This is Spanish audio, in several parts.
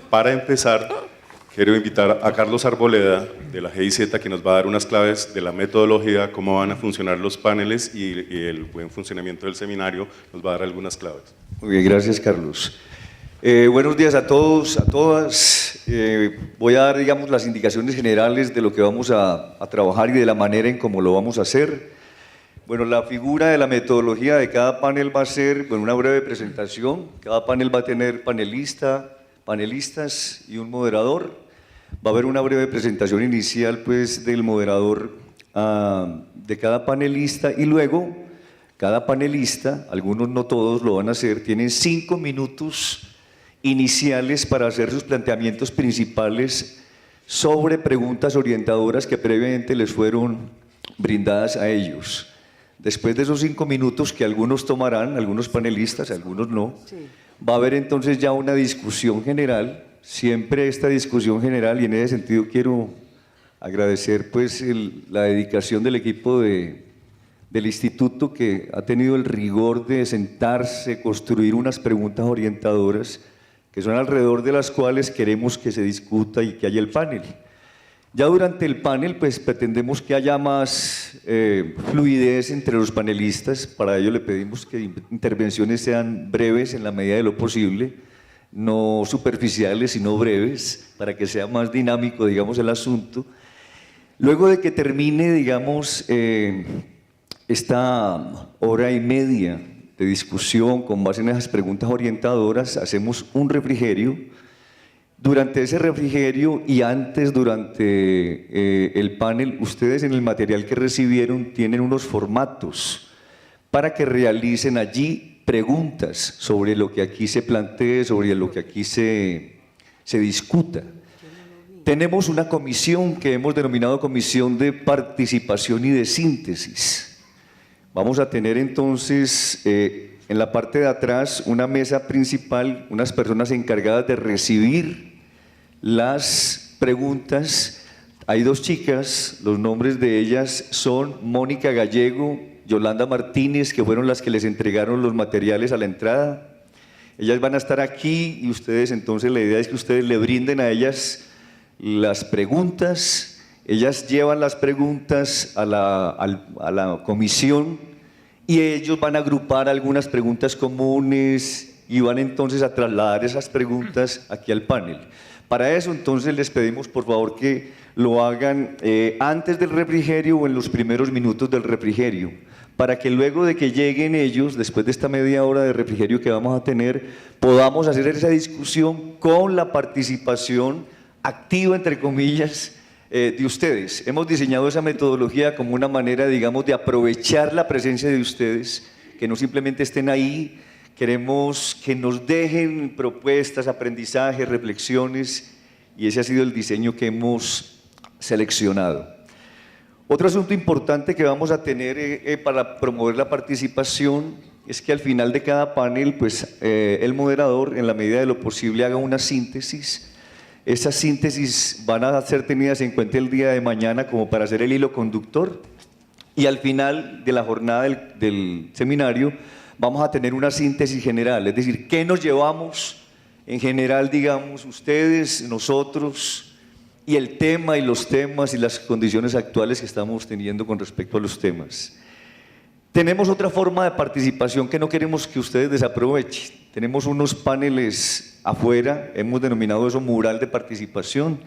Para empezar, quiero invitar a Carlos Arboleda de la GIZ, que nos va a dar unas claves de la metodología, cómo van a funcionar los paneles y el buen funcionamiento del seminario. Nos va a dar algunas claves. Muy bien, gracias Carlos. Buenos días a todos, a todas. Voy a dar, digamos, las indicaciones generales de lo que vamos a trabajar y de la manera en cómo lo vamos a hacer. Bueno, la figura de la metodología de cada panel va a ser, bueno, una breve presentación. Cada panel va a tener panelistas y un moderador. Va a haber una breve presentación inicial, pues, del moderador de cada panelista, y luego cada panelista, algunos no todos lo van a hacer, tienen 5 minutos iniciales para hacer sus planteamientos principales sobre preguntas orientadoras que previamente les fueron brindadas a ellos. Después de esos 5 minutos, que algunos tomarán, algunos panelistas, algunos no, va a haber entonces ya una discusión general. Siempre esta discusión general, y en ese sentido quiero agradecer pues la dedicación del equipo del instituto, que ha tenido el rigor de sentarse, construir unas preguntas orientadoras que son alrededor de las cuales queremos que se discuta y que haya el panel. Ya durante el panel, pues pretendemos que haya más fluidez entre los panelistas. Para ello le pedimos que intervenciones sean breves en la medida de lo posible, no superficiales, sino breves, para que sea más dinámico, digamos, el asunto. Luego de que termine, digamos, esta hora y media de discusión con base en esas preguntas orientadoras, hacemos un refrigerio. Durante ese refrigerio y antes, durante el panel, ustedes en el material que recibieron tienen unos formatos para que realicen allí preguntas sobre lo que aquí se plantee, sobre lo que aquí se discuta. Tenemos una comisión que hemos denominado Comisión de Participación y de Síntesis. Vamos a tener entonces en la parte de atrás una mesa principal, unas personas encargadas de recibir las preguntas. Hay 2 chicas, los nombres de ellas son Mónica Gallego, Yolanda Martínez, que fueron las que les entregaron los materiales a la entrada. Ellas van a estar aquí y ustedes, entonces la idea es que ustedes le brinden a ellas las preguntas. Ellas llevan las preguntas a la comisión y ellos van a agrupar algunas preguntas comunes y van entonces a trasladar esas preguntas aquí al panel. Para eso entonces les pedimos por favor que lo hagan antes del refrigerio o en los primeros minutos del refrigerio, para que luego de que lleguen ellos, después de esta media hora de refrigerio que vamos a tener, podamos hacer esa discusión con la participación activa, entre comillas, de ustedes. Hemos diseñado esa metodología como una manera, digamos, de aprovechar la presencia de ustedes, que no simplemente estén ahí. Queremos que nos dejen propuestas, aprendizajes, reflexiones, y ese ha sido el diseño que hemos seleccionado. Otro asunto importante que vamos a tener para promover la participación es que al final de cada panel, pues el moderador, en la medida de lo posible, haga una síntesis. Esas síntesis van a ser tenidas en cuenta el día de mañana como para hacer el hilo conductor, y al final de la jornada del seminario vamos a tener una síntesis general, es decir, ¿qué nos llevamos en general, digamos, ustedes, nosotros, y el tema y los temas y las condiciones actuales que estamos teniendo con respecto a los temas? Tenemos otra forma de participación que no queremos que ustedes desaprovechen. Tenemos unos paneles afuera, hemos denominado eso mural de participación,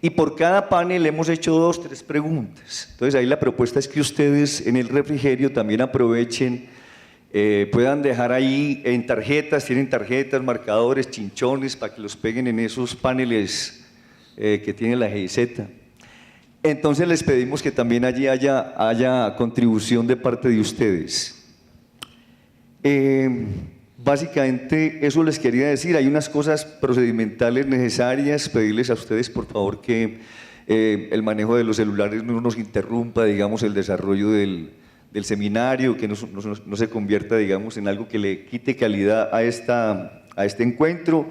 y por cada panel hemos hecho 2 o 3 preguntas. Entonces ahí la propuesta es que ustedes en el refrigerio también aprovechen, puedan dejar ahí en tarjetas, tienen tarjetas, marcadores, chinchones, para que los peguen en esos paneles que tiene la GIZ. Entonces les pedimos que también allí haya contribución de parte de ustedes. Básicamente eso les quería decir. Hay unas cosas procedimentales necesarias, pedirles a ustedes por favor que el manejo de los celulares no nos interrumpa, digamos, el desarrollo del seminario, que no se convierta, digamos, en algo que le quite calidad a este encuentro.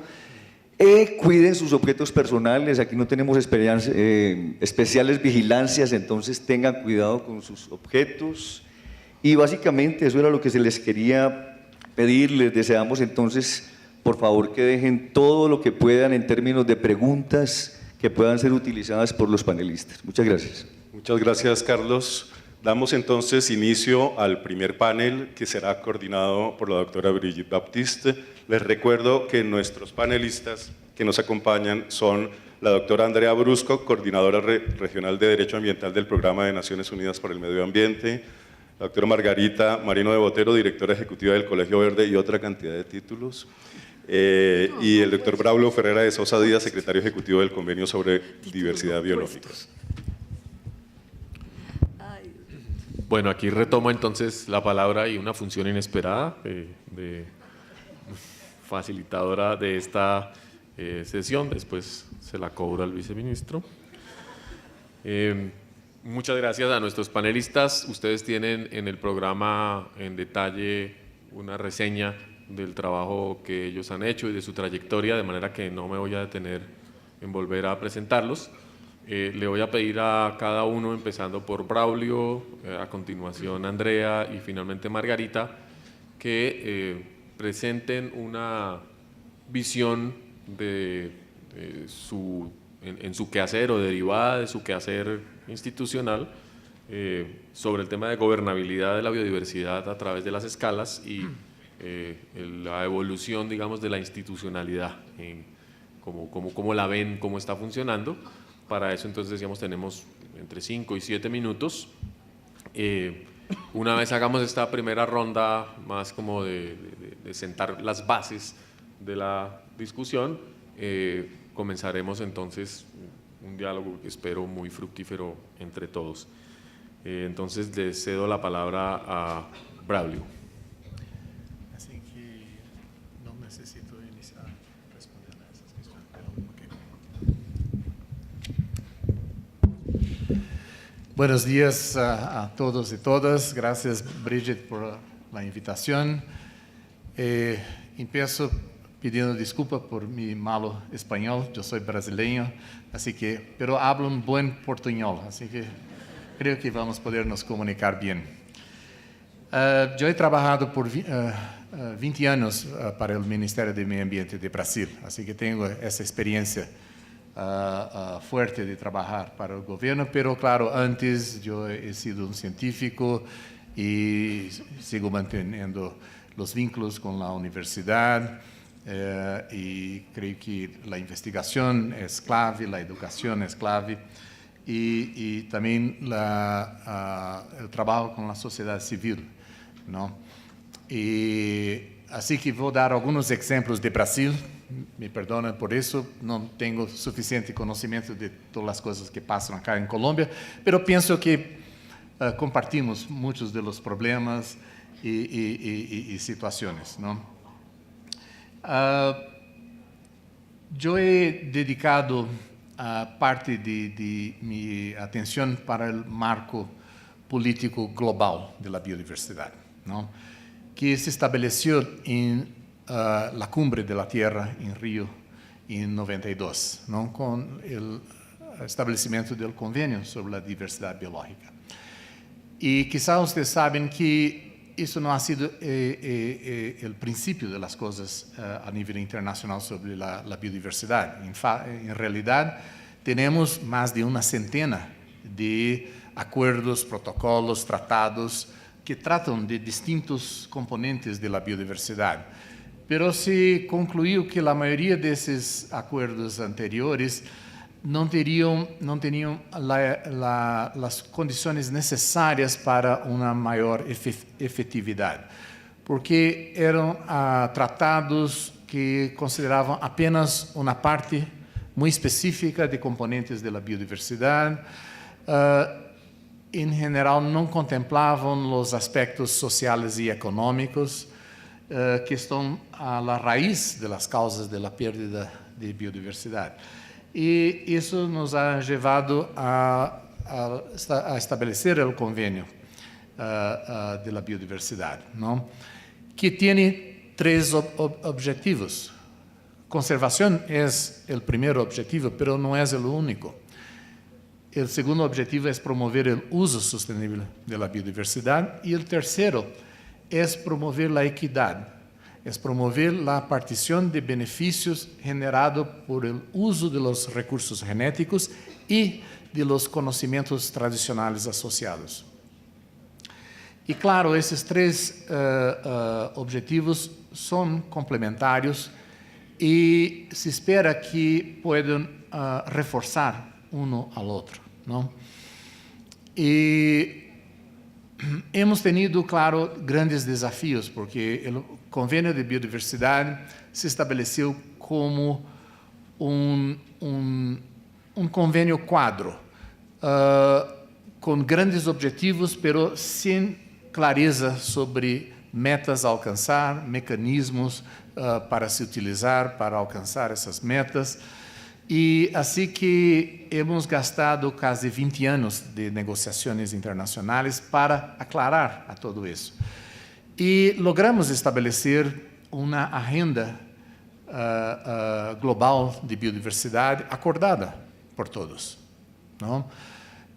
Cuiden sus objetos personales, aquí no tenemos especiales vigilancias, entonces tengan cuidado con sus objetos. Y básicamente eso era lo que se les quería pedir. Les deseamos entonces por favor que dejen todo lo que puedan en términos de preguntas que puedan ser utilizadas por los panelistas. Muchas gracias. Muchas gracias, Carlos. Damos entonces inicio al primer panel, que será coordinado por la doctora Brigitte Baptiste. Les recuerdo que nuestros panelistas que nos acompañan son la doctora Andrea Brusco, coordinadora regional de Derecho Ambiental del Programa de Naciones Unidas para el Medio Ambiente, la doctora Margarita Marino de Botero, directora ejecutiva del Colegio Verde y otra cantidad de títulos, y el doctor Braulio Ferreira de Sosa Díaz, secretario ejecutivo del Convenio sobre Diversidad Biológica. Bueno, aquí retomo entonces la palabra y una función inesperada de facilitadora de esta sesión, después se la cobra el viceministro. Muchas gracias a nuestros panelistas. Ustedes tienen en el programa en detalle una reseña del trabajo que ellos han hecho y de su trayectoria, de manera que no me voy a detener en volver a presentarlos. Le voy a pedir a cada uno, empezando por Braulio, a continuación Andrea y finalmente Margarita, que presenten una visión en su quehacer o derivada de su quehacer institucional sobre el tema de gobernabilidad de la biodiversidad a través de las escalas y la evolución, digamos, de la institucionalidad, cómo la ven, cómo está funcionando. Para eso, entonces, decíamos, tenemos entre 5 y 7 minutos. Una vez hagamos esta primera ronda más como de sentar las bases de la discusión, comenzaremos entonces un diálogo que espero muy fructífero entre todos. Entonces, le cedo la palabra a Braulio. Así que no necesito iniciar respondiendo a esas cuestiones. Buenos días a todos y todas. Gracias, Brigitte, por la invitación. Empiezo pidiendo disculpas por mi malo español. Yo soy brasileño, pero hablo un buen portuñol, así que creo que vamos a podernos comunicar bien. Yo he trabajado por 20 años para el Ministerio de Medio Ambiente de Brasil, así que tengo esa experiencia fuerte de trabajar para el gobierno, pero claro, antes yo he sido un científico y sigo manteniendo los vínculos con la universidad y creo que la investigación es clave, la educación es clave y también el trabajo con la sociedad civil, ¿no? Y así que voy a dar algunos ejemplos de Brasil. Me perdonan por eso, no tengo suficiente conocimiento de todas las cosas que pasan acá en Colombia, pero pienso que compartimos muchos de los problemas y situaciones, ¿no? Yo he dedicado parte de mi atención para el marco político global de la biodiversidad, ¿no? Que se estableció en la Cumbre de la Tierra en Río en 92, ¿no? Con el establecimiento del Convenio sobre la Diversidad Biológica. Y quizá ustedes saben que eso no ha sido el principio de las cosas a nivel internacional sobre la biodiversidad. En realidad, tenemos más de una centena de acuerdos, protocolos, tratados que tratan de distintos componentes de la biodiversidad. Pero se concluyó que la mayoría de esos acuerdos anteriores no tenían las condiciones necesarias para una mayor efectividad, porque eran tratados que consideraban apenas una parte muy específica de componentes de la biodiversidad. En general, no contemplaban los aspectos sociales y económicos que están a la raíz de las causas de la pérdida de biodiversidad. Y eso nos ha llevado a establecer el convenio de la biodiversidad, ¿no? Que tiene 3 objetivos. Conservación es el primer objetivo, pero no es el único. El segundo objetivo es promover el uso sostenible de la biodiversidad y el tercero es promover la equidad Es promover la partición de beneficios generados por el uso de los recursos genéticos y de los conocimientos tradicionales asociados. E, claro, esses três objetivos são complementários e se espera que possam reforçar um ao outro, não? E hemos tenido, claro, grandes desafios, porque o Convênio de Biodiversidade se estabeleceu como um convênio quadro, com grandes objetivos, pero sem clareza sobre metas a alcançar, mecanismos para se utilizar para alcançar essas metas. E assim que hemos gastado quase 20 anos de negociações internacionais para aclarar a todo isso. E logramos estabelecer uma agenda global de biodiversidade acordada por todos, não?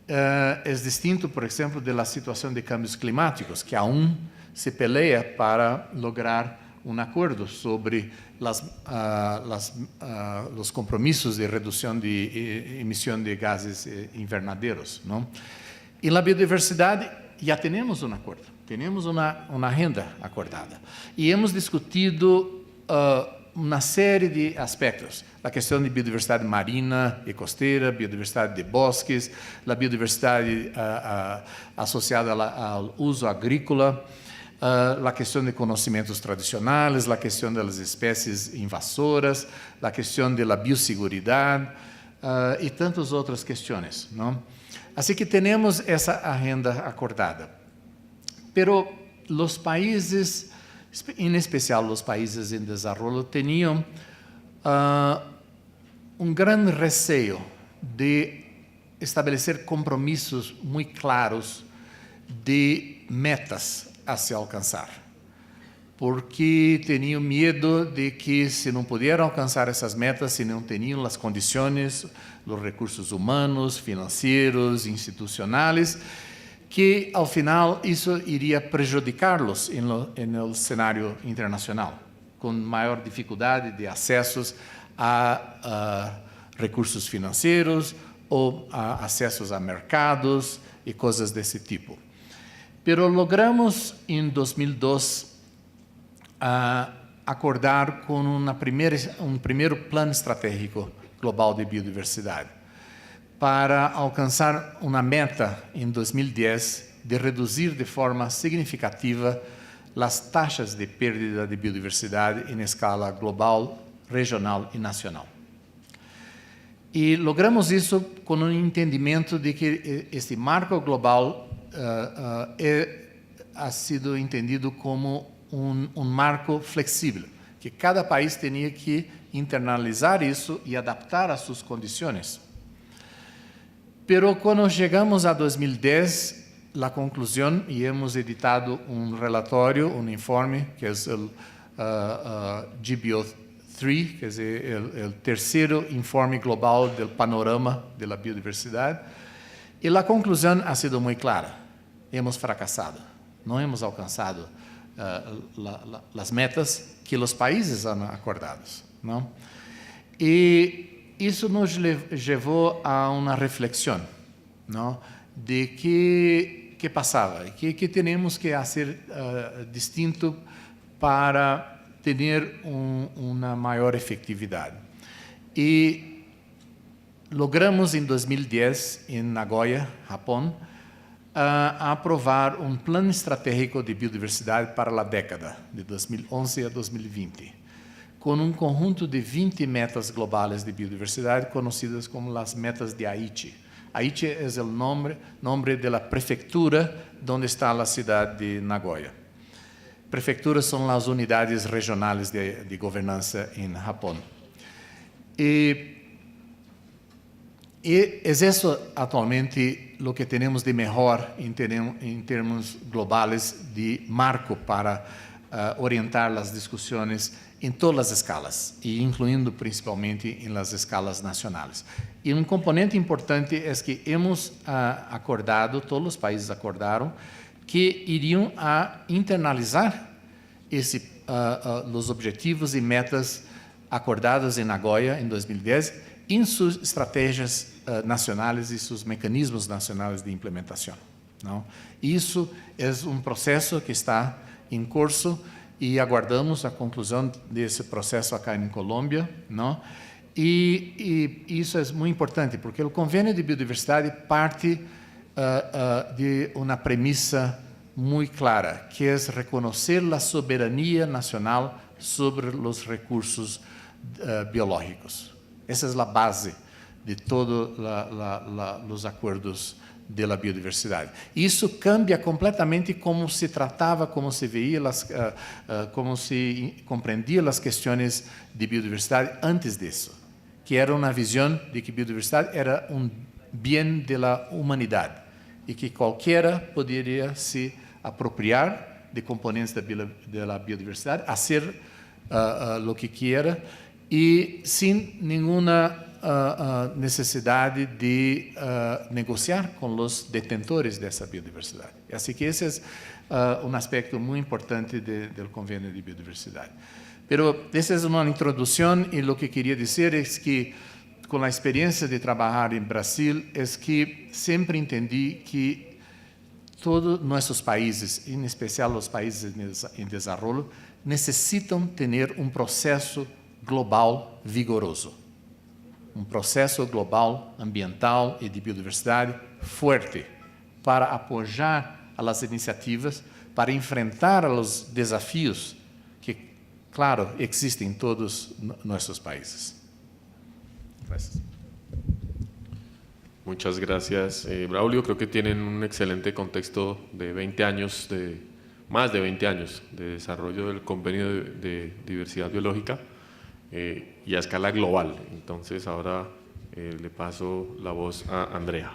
É distinto, por exemplo, da situação de cambios climáticos, que aún se peleia para lograr um acordo sobre os compromissos de redução de emissão de gases invernadeiros, não? E na biodiversidade já temos um acordo, temos uma agenda acordada. E hemos discutido uma série de aspectos. A questão de biodiversidade marina e costeira, biodiversidade de bosques, a biodiversidade associada ao uso agrícola, a questão de conhecimentos tradicionais, a questão das espécies invasoras, a questão da biosseguridade e tantas outras questões, não? Assim que temos essa agenda acordada. Pero os países, em especial os países em desenvolvimento, tinham um grande receio de estabelecer compromissos muito claros de metas a se alcançar, porque tinham medo de que, se não pudieram alcançar essas metas, se não tinham as condições, os recursos humanos, financeiros, institucionais, que, ao final, isso iria prejudicá-los no cenário internacional, com maior dificuldade de acessos a recursos financeiros ou a acessos a mercados e coisas desse tipo. Pero logramos, em 2002, acordar com um primeiro plano estratégico global de biodiversidade, para alcançar uma meta em 2010 de reduzir de forma significativa as taxas de perda de biodiversidade em escala global, regional e nacional. E logramos isso com um entendimento de que este marco global ha sido entendido como um marco flexível, que cada país tinha que internalizar isso e adaptar às suas condições. Pero quando chegamos a 2010, a conclusão, e hemos editado um relatório, um informe, que é o GBO3, quer dizer, o terceiro informe global do panorama da biodiversidade, e a conclusão ha sido muito clara: hemos fracassado, não hemos alcançado as metas que os países han acordado, não? E isso nos levou a uma reflexão, não? De que passava, que temos que fazer distinto para ter uma maior efetividade. E logramos em 2010, em Nagoya, Japão, aprovar um plano estratégico de biodiversidade para a década de 2011 a 2020, com um conjunto de 20 metas globais de biodiversidade conhecidas como as metas de Aichi. Aichi é o nome da prefeitura onde está a cidade de Nagoya. Prefeituras são as unidades regionais de governança em Japão. E é isso atualmente o que temos de melhor em termos globais de marco para orientar as discussões em todas as escalas, e incluindo principalmente em las escalas nacionais. E um componente importante é que hemos acordado, todos os países acordaram, que iriam a internalizar esse los objetivos y metas acordados en Nagoya en 2010 en sus estrategias nacionales y sus mecanismos nacionales de implementación, ¿no? Eso es un proceso que está en curso y aguardamos a conclusión de ese proceso acá en Colombia, ¿no? Y eso es muy importante porque el Convenio de Biodiversidad parte de una premisa muy clara, que es reconocer la soberanía nacional sobre los recursos biológicos. Esa es la base de todos los acuerdos de la biodiversidad. Isso cambia completamente como se tratava, como se veía, como se compreendia as questões de biodiversidade antes disso, que era uma visão de que biodiversidade era um bem da humanidade e que qualquer poderia se apropriar de componentes da biodiversidade, fazer o que quiera e sem nenhuma necessidade de negociar com os detentores dessa biodiversidade. Assim que esse é um aspecto muito importante do Convênio de Biodiversidade. Pero essa é uma introdução e o que queria dizer é que, com a experiência de trabalhar em Brasil, é que sempre entendi que todos nossos países, em especial os países em desenvolvimento, necessitam ter um processo global vigoroso. Um processo global ambiental e de biodiversidade forte para apoiar as iniciativas, para enfrentar os desafios que, claro, existem em todos nossos países. Gracias. Muchas gracias, Braulio. Creo que tienen un excelente contexto de 20 años, más de 20 años de desarrollo del Convenio de Diversidad Biológica y a escala global. Entonces, ahora le paso la voz a Andrea.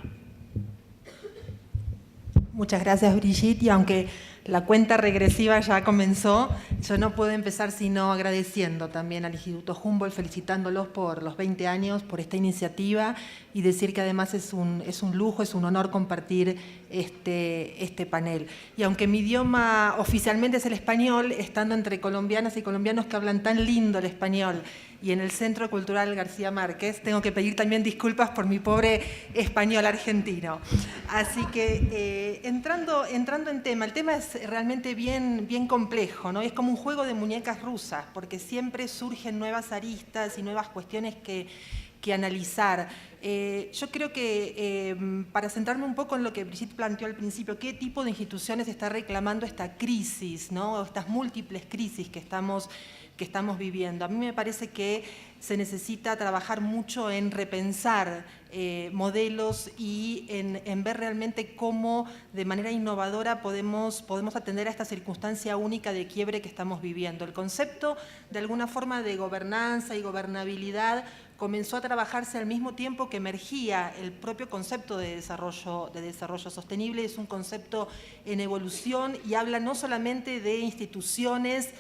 Muchas gracias, Brigitte. Y aunque la cuenta regresiva ya comenzó, yo no puedo empezar sino agradeciendo también al Instituto Humboldt, felicitándolos por los 20 años, por esta iniciativa y decir que además es un lujo, es un honor compartir este panel. Y aunque mi idioma oficialmente es el español, estando entre colombianas y colombianos que hablan tan lindo el español y en el Centro Cultural García Márquez, tengo que pedir también disculpas por mi pobre español argentino. Así que entrando en tema, el tema es realmente bien complejo, ¿no? Es como un juego de muñecas rusas, porque siempre surgen nuevas aristas y nuevas cuestiones que analizar. Yo creo que para centrarme un poco en lo que Brigitte planteó al principio, ¿qué tipo de instituciones está reclamando esta crisis, ¿no? Estas múltiples crisis que estamos viviendo? A mí me parece que se necesita trabajar mucho en repensar modelos y en ver realmente cómo de manera innovadora podemos atender a esta circunstancia única de quiebre que estamos viviendo. El concepto de alguna forma de gobernanza y gobernabilidad comenzó a trabajarse al mismo tiempo que emergía el propio concepto de desarrollo sostenible. Es un concepto en evolución y habla no solamente de instituciones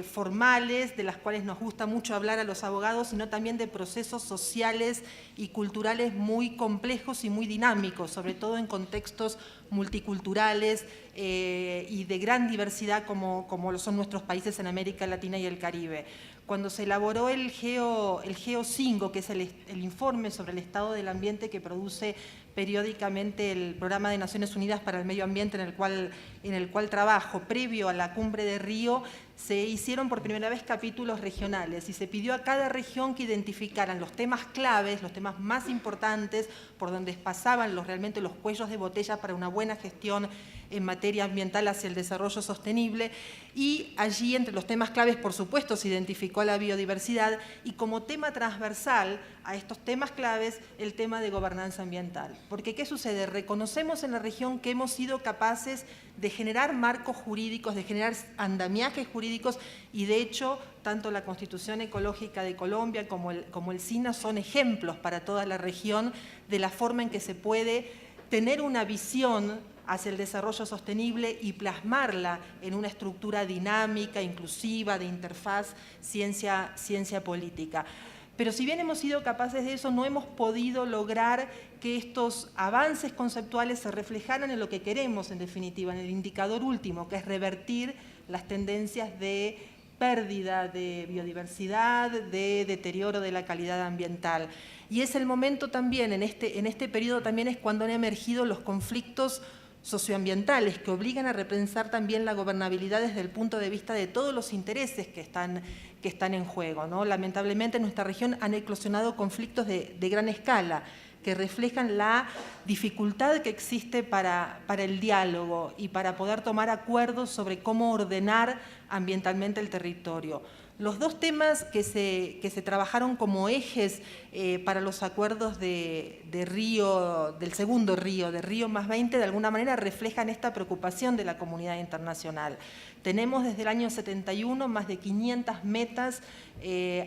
formales, de las cuales nos gusta mucho hablar a los abogados, sino también de procesos sociales y culturales muy complejos y muy dinámicos, sobre todo en contextos multiculturales y de gran diversidad como lo son nuestros países en América Latina y el Caribe. Cuando se elaboró el GEO5, que es el informe sobre el estado del ambiente que produce periódicamente el Programa de Naciones Unidas para el Medio Ambiente en el cual trabajo, previo a la Cumbre de Río, se hicieron por primera vez capítulos regionales y se pidió a cada región que identificaran los temas claves, los temas más importantes, por donde pasaban realmente los cuellos de botella para una buena gestión en materia ambiental hacia el desarrollo sostenible, y allí entre los temas claves, por supuesto, se identificó la biodiversidad y como tema transversal a estos temas claves el tema de gobernanza ambiental. Porque ¿qué sucede? Reconocemos en la región que hemos sido capaces de generar marcos jurídicos, de generar andamiajes jurídicos y de hecho tanto la Constitución Ecológica de Colombia como el SINA son ejemplos para toda la región de la forma en que se puede tener una visión hacia el desarrollo sostenible y plasmarla en una estructura dinámica, inclusiva, de interfaz ciencia política. Pero si bien hemos sido capaces de eso, no hemos podido lograr que estos avances conceptuales se reflejaran en lo que queremos, en definitiva, en el indicador último, que es revertir las tendencias de pérdida de biodiversidad, de deterioro de la calidad ambiental. Y es el momento también, en este periodo también es cuando han emergido los conflictos socioambientales que obligan a repensar también la gobernabilidad desde el punto de vista de todos los intereses que están en juego, ¿no? Lamentablemente en nuestra región han eclosionado conflictos de gran escala que reflejan la dificultad que existe para el diálogo y para poder tomar acuerdos sobre cómo ordenar ambientalmente el territorio. Los dos temas que se trabajaron como ejes para los acuerdos de Río, del segundo Río, de Río +20, de alguna manera reflejan esta preocupación de la comunidad internacional. Tenemos desde el año 71 más de 500 metas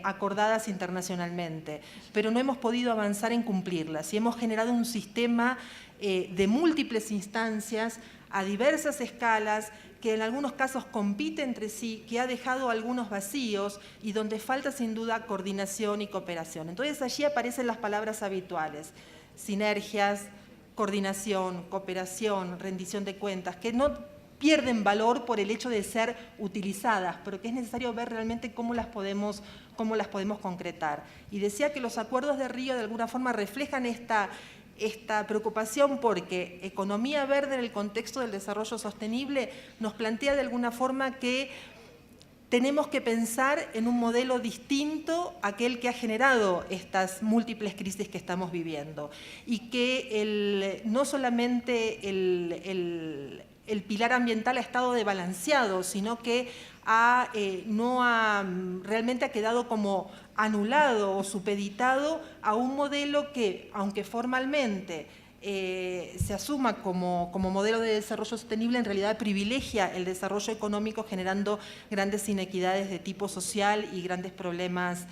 acordadas internacionalmente, pero no hemos podido avanzar en cumplirlas y hemos generado un sistema de múltiples instancias a diversas escalas que en algunos casos compite entre sí, que ha dejado algunos vacíos y donde falta sin duda coordinación y cooperación. Entonces allí aparecen las palabras habituales, sinergias, coordinación, cooperación, rendición de cuentas, que no pierden valor por el hecho de ser utilizadas, pero que es necesario ver realmente cómo las podemos concretar. Y decía que los acuerdos de Río de alguna forma reflejan esta preocupación porque economía verde en el contexto del desarrollo sostenible nos plantea de alguna forma que tenemos que pensar en un modelo distinto a aquel que ha generado estas múltiples crisis que estamos viviendo y que no solamente el pilar ambiental ha estado desbalanceado, sino que realmente ha quedado como anulado o supeditado a un modelo que, aunque formalmente se asuma como modelo de desarrollo sostenible, en realidad privilegia el desarrollo económico generando grandes inequidades de tipo social y grandes problemas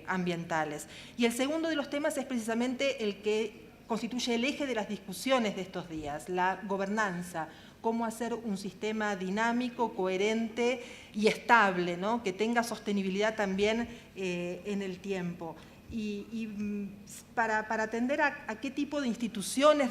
ambientales. Y el segundo de los temas es precisamente el que constituye el eje de las discusiones de estos días, la gobernanza, cómo hacer un sistema dinámico, coherente y estable, ¿no? Que tenga sostenibilidad también en el tiempo. Y para atender a qué tipo de instituciones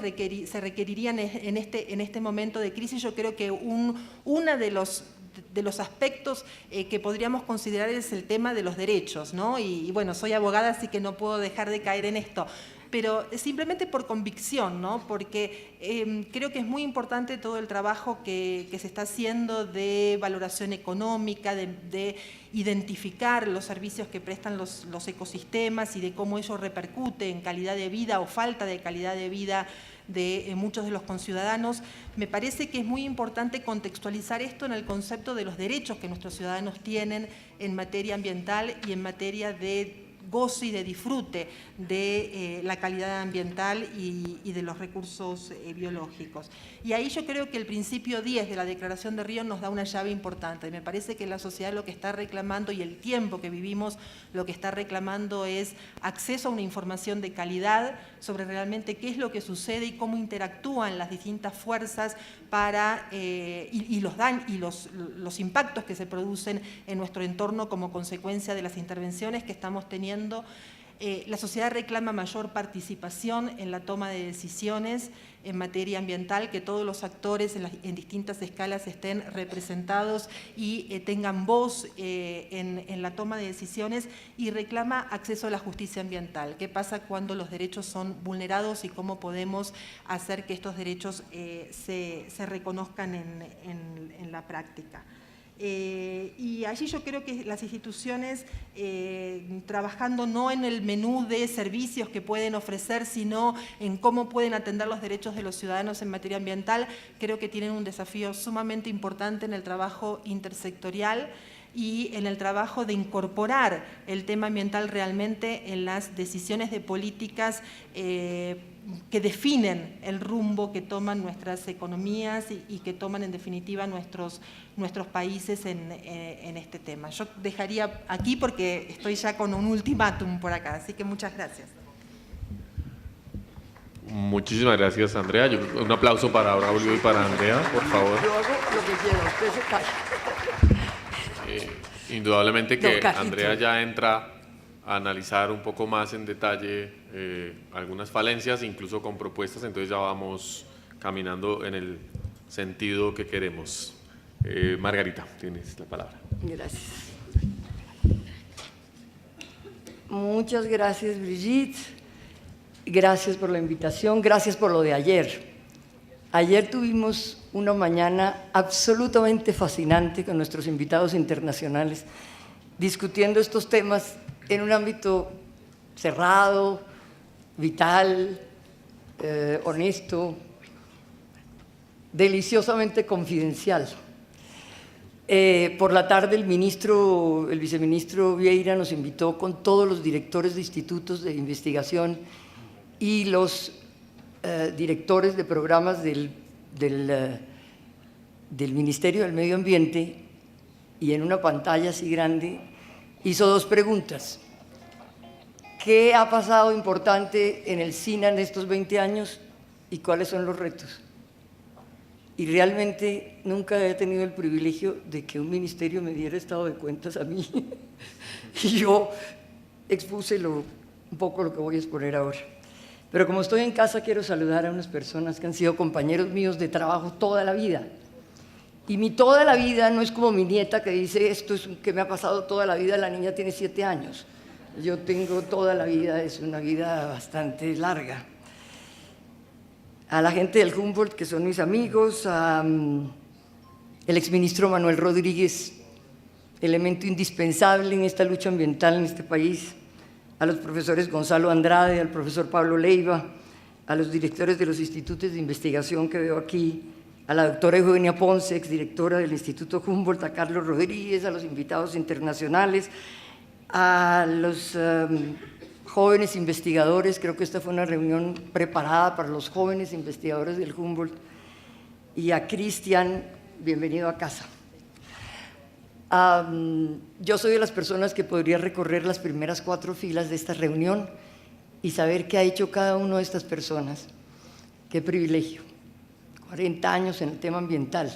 se requerirían en este momento de crisis, yo creo que uno de los aspectos que podríamos considerar es el tema de los derechos, ¿no? Y bueno, soy abogada, así que no puedo dejar de caer en esto. Pero simplemente por convicción, ¿no? Porque creo que es muy importante todo el trabajo que se está haciendo de valoración económica, de identificar los servicios que prestan los ecosistemas y de cómo ello repercute en calidad de vida o falta de calidad de vida de muchos de los conciudadanos. Me parece que es muy importante contextualizar esto en el concepto de los derechos que nuestros ciudadanos tienen en materia ambiental y en materia de goce y de disfrute de la calidad ambiental y de los recursos biológicos. Y ahí yo creo que el principio 10 de la Declaración de Río nos da una llave importante. Me parece que la sociedad lo que está reclamando y el tiempo que vivimos lo que está reclamando es acceso a una información de calidad sobre realmente qué es lo que sucede y cómo interactúan las distintas fuerzas para, los impactos que se producen en nuestro entorno como consecuencia de las intervenciones que estamos teniendo. La sociedad reclama mayor participación en la toma de decisiones en materia ambiental, que todos los actores en distintas escalas estén representados y tengan voz en la toma de decisiones, y reclama acceso a la justicia ambiental. ¿Qué pasa cuando los derechos son vulnerados y cómo podemos hacer que estos derechos se reconozcan en la práctica? Y allí yo creo que las instituciones, trabajando no en el menú de servicios que pueden ofrecer, sino en cómo pueden atender los derechos de los ciudadanos en materia ambiental, creo que tienen un desafío sumamente importante en el trabajo intersectorial y en el trabajo de incorporar el tema ambiental realmente en las decisiones de políticas que definen el rumbo que toman nuestras economías y que toman en definitiva nuestros países en este tema. Yo dejaría aquí porque estoy ya con un ultimátum por acá, así que muchas gracias. Muchísimas gracias, Andrea. Un aplauso para Braulio y para Andrea, por favor. Yo hago lo que quiero, usted se calla. Indudablemente que No, Andrea ya entra a analizar un poco más en detalle algunas falencias, incluso con propuestas, entonces ya vamos caminando en el sentido que queremos. Margarita, tienes la palabra. Gracias. Muchas gracias, Brigitte. Gracias por la invitación, gracias por lo de ayer. Ayer tuvimos una mañana absolutamente fascinante con nuestros invitados internacionales, discutiendo estos temas en un ámbito cerrado, vital, honesto, deliciosamente confidencial. Por la tarde el viceministro Vieira nos invitó con todos los directores de institutos de investigación y los directores de programas del Ministerio del Medio Ambiente, y en una pantalla así grande hizo dos preguntas. ¿Qué ha pasado importante en el SINA en estos 20 años y cuáles son los retos? Y realmente nunca he tenido el privilegio de que un ministerio me diera estado de cuentas a mí. Y yo expuse un poco lo que voy a exponer ahora. Pero como estoy en casa, quiero saludar a unas personas que han sido compañeros míos de trabajo toda la vida. Y mi toda la vida no es como mi nieta que dice, esto es que me ha pasado toda la vida, la niña tiene 7 años. Yo tengo toda la vida, es una vida bastante larga. A la gente del Humboldt, que son mis amigos, el exministro Manuel Rodríguez, elemento indispensable en esta lucha ambiental en este país, a los profesores Gonzalo Andrade, al profesor Pablo Leiva, a los directores de los institutos de investigación que veo aquí, a la doctora Eugenia Ponce, exdirectora del Instituto Humboldt, a Carlos Rodríguez, a los invitados internacionales, a los jóvenes investigadores. Creo que esta fue una reunión preparada para los jóvenes investigadores del Humboldt. Y a Cristian, bienvenido a casa. Yo soy de las personas que podría recorrer las primeras 4 filas de esta reunión y saber qué ha hecho cada una de estas personas. Qué privilegio. 40 años en el tema ambiental.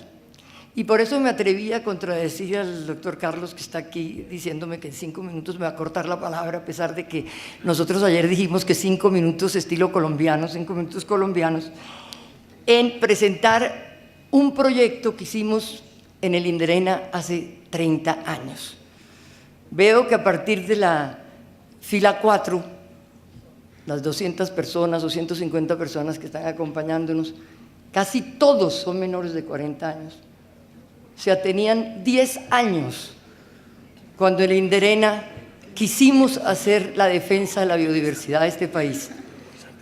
Y por eso me atreví a contradecir al doctor Carlos, que está aquí, diciéndome que en 5 minutos me va a cortar la palabra, a pesar de que nosotros ayer dijimos que 5 minutos estilo colombiano, 5 minutos colombianos, en presentar un proyecto que hicimos en el Inderena hace 30 años. Veo que a partir de la fila 4, las 200 personas o 150 personas que están acompañándonos, casi todos son menores de 40 años. O sea, tenían 10 años cuando en el Inderena quisimos hacer la defensa de la biodiversidad de este país.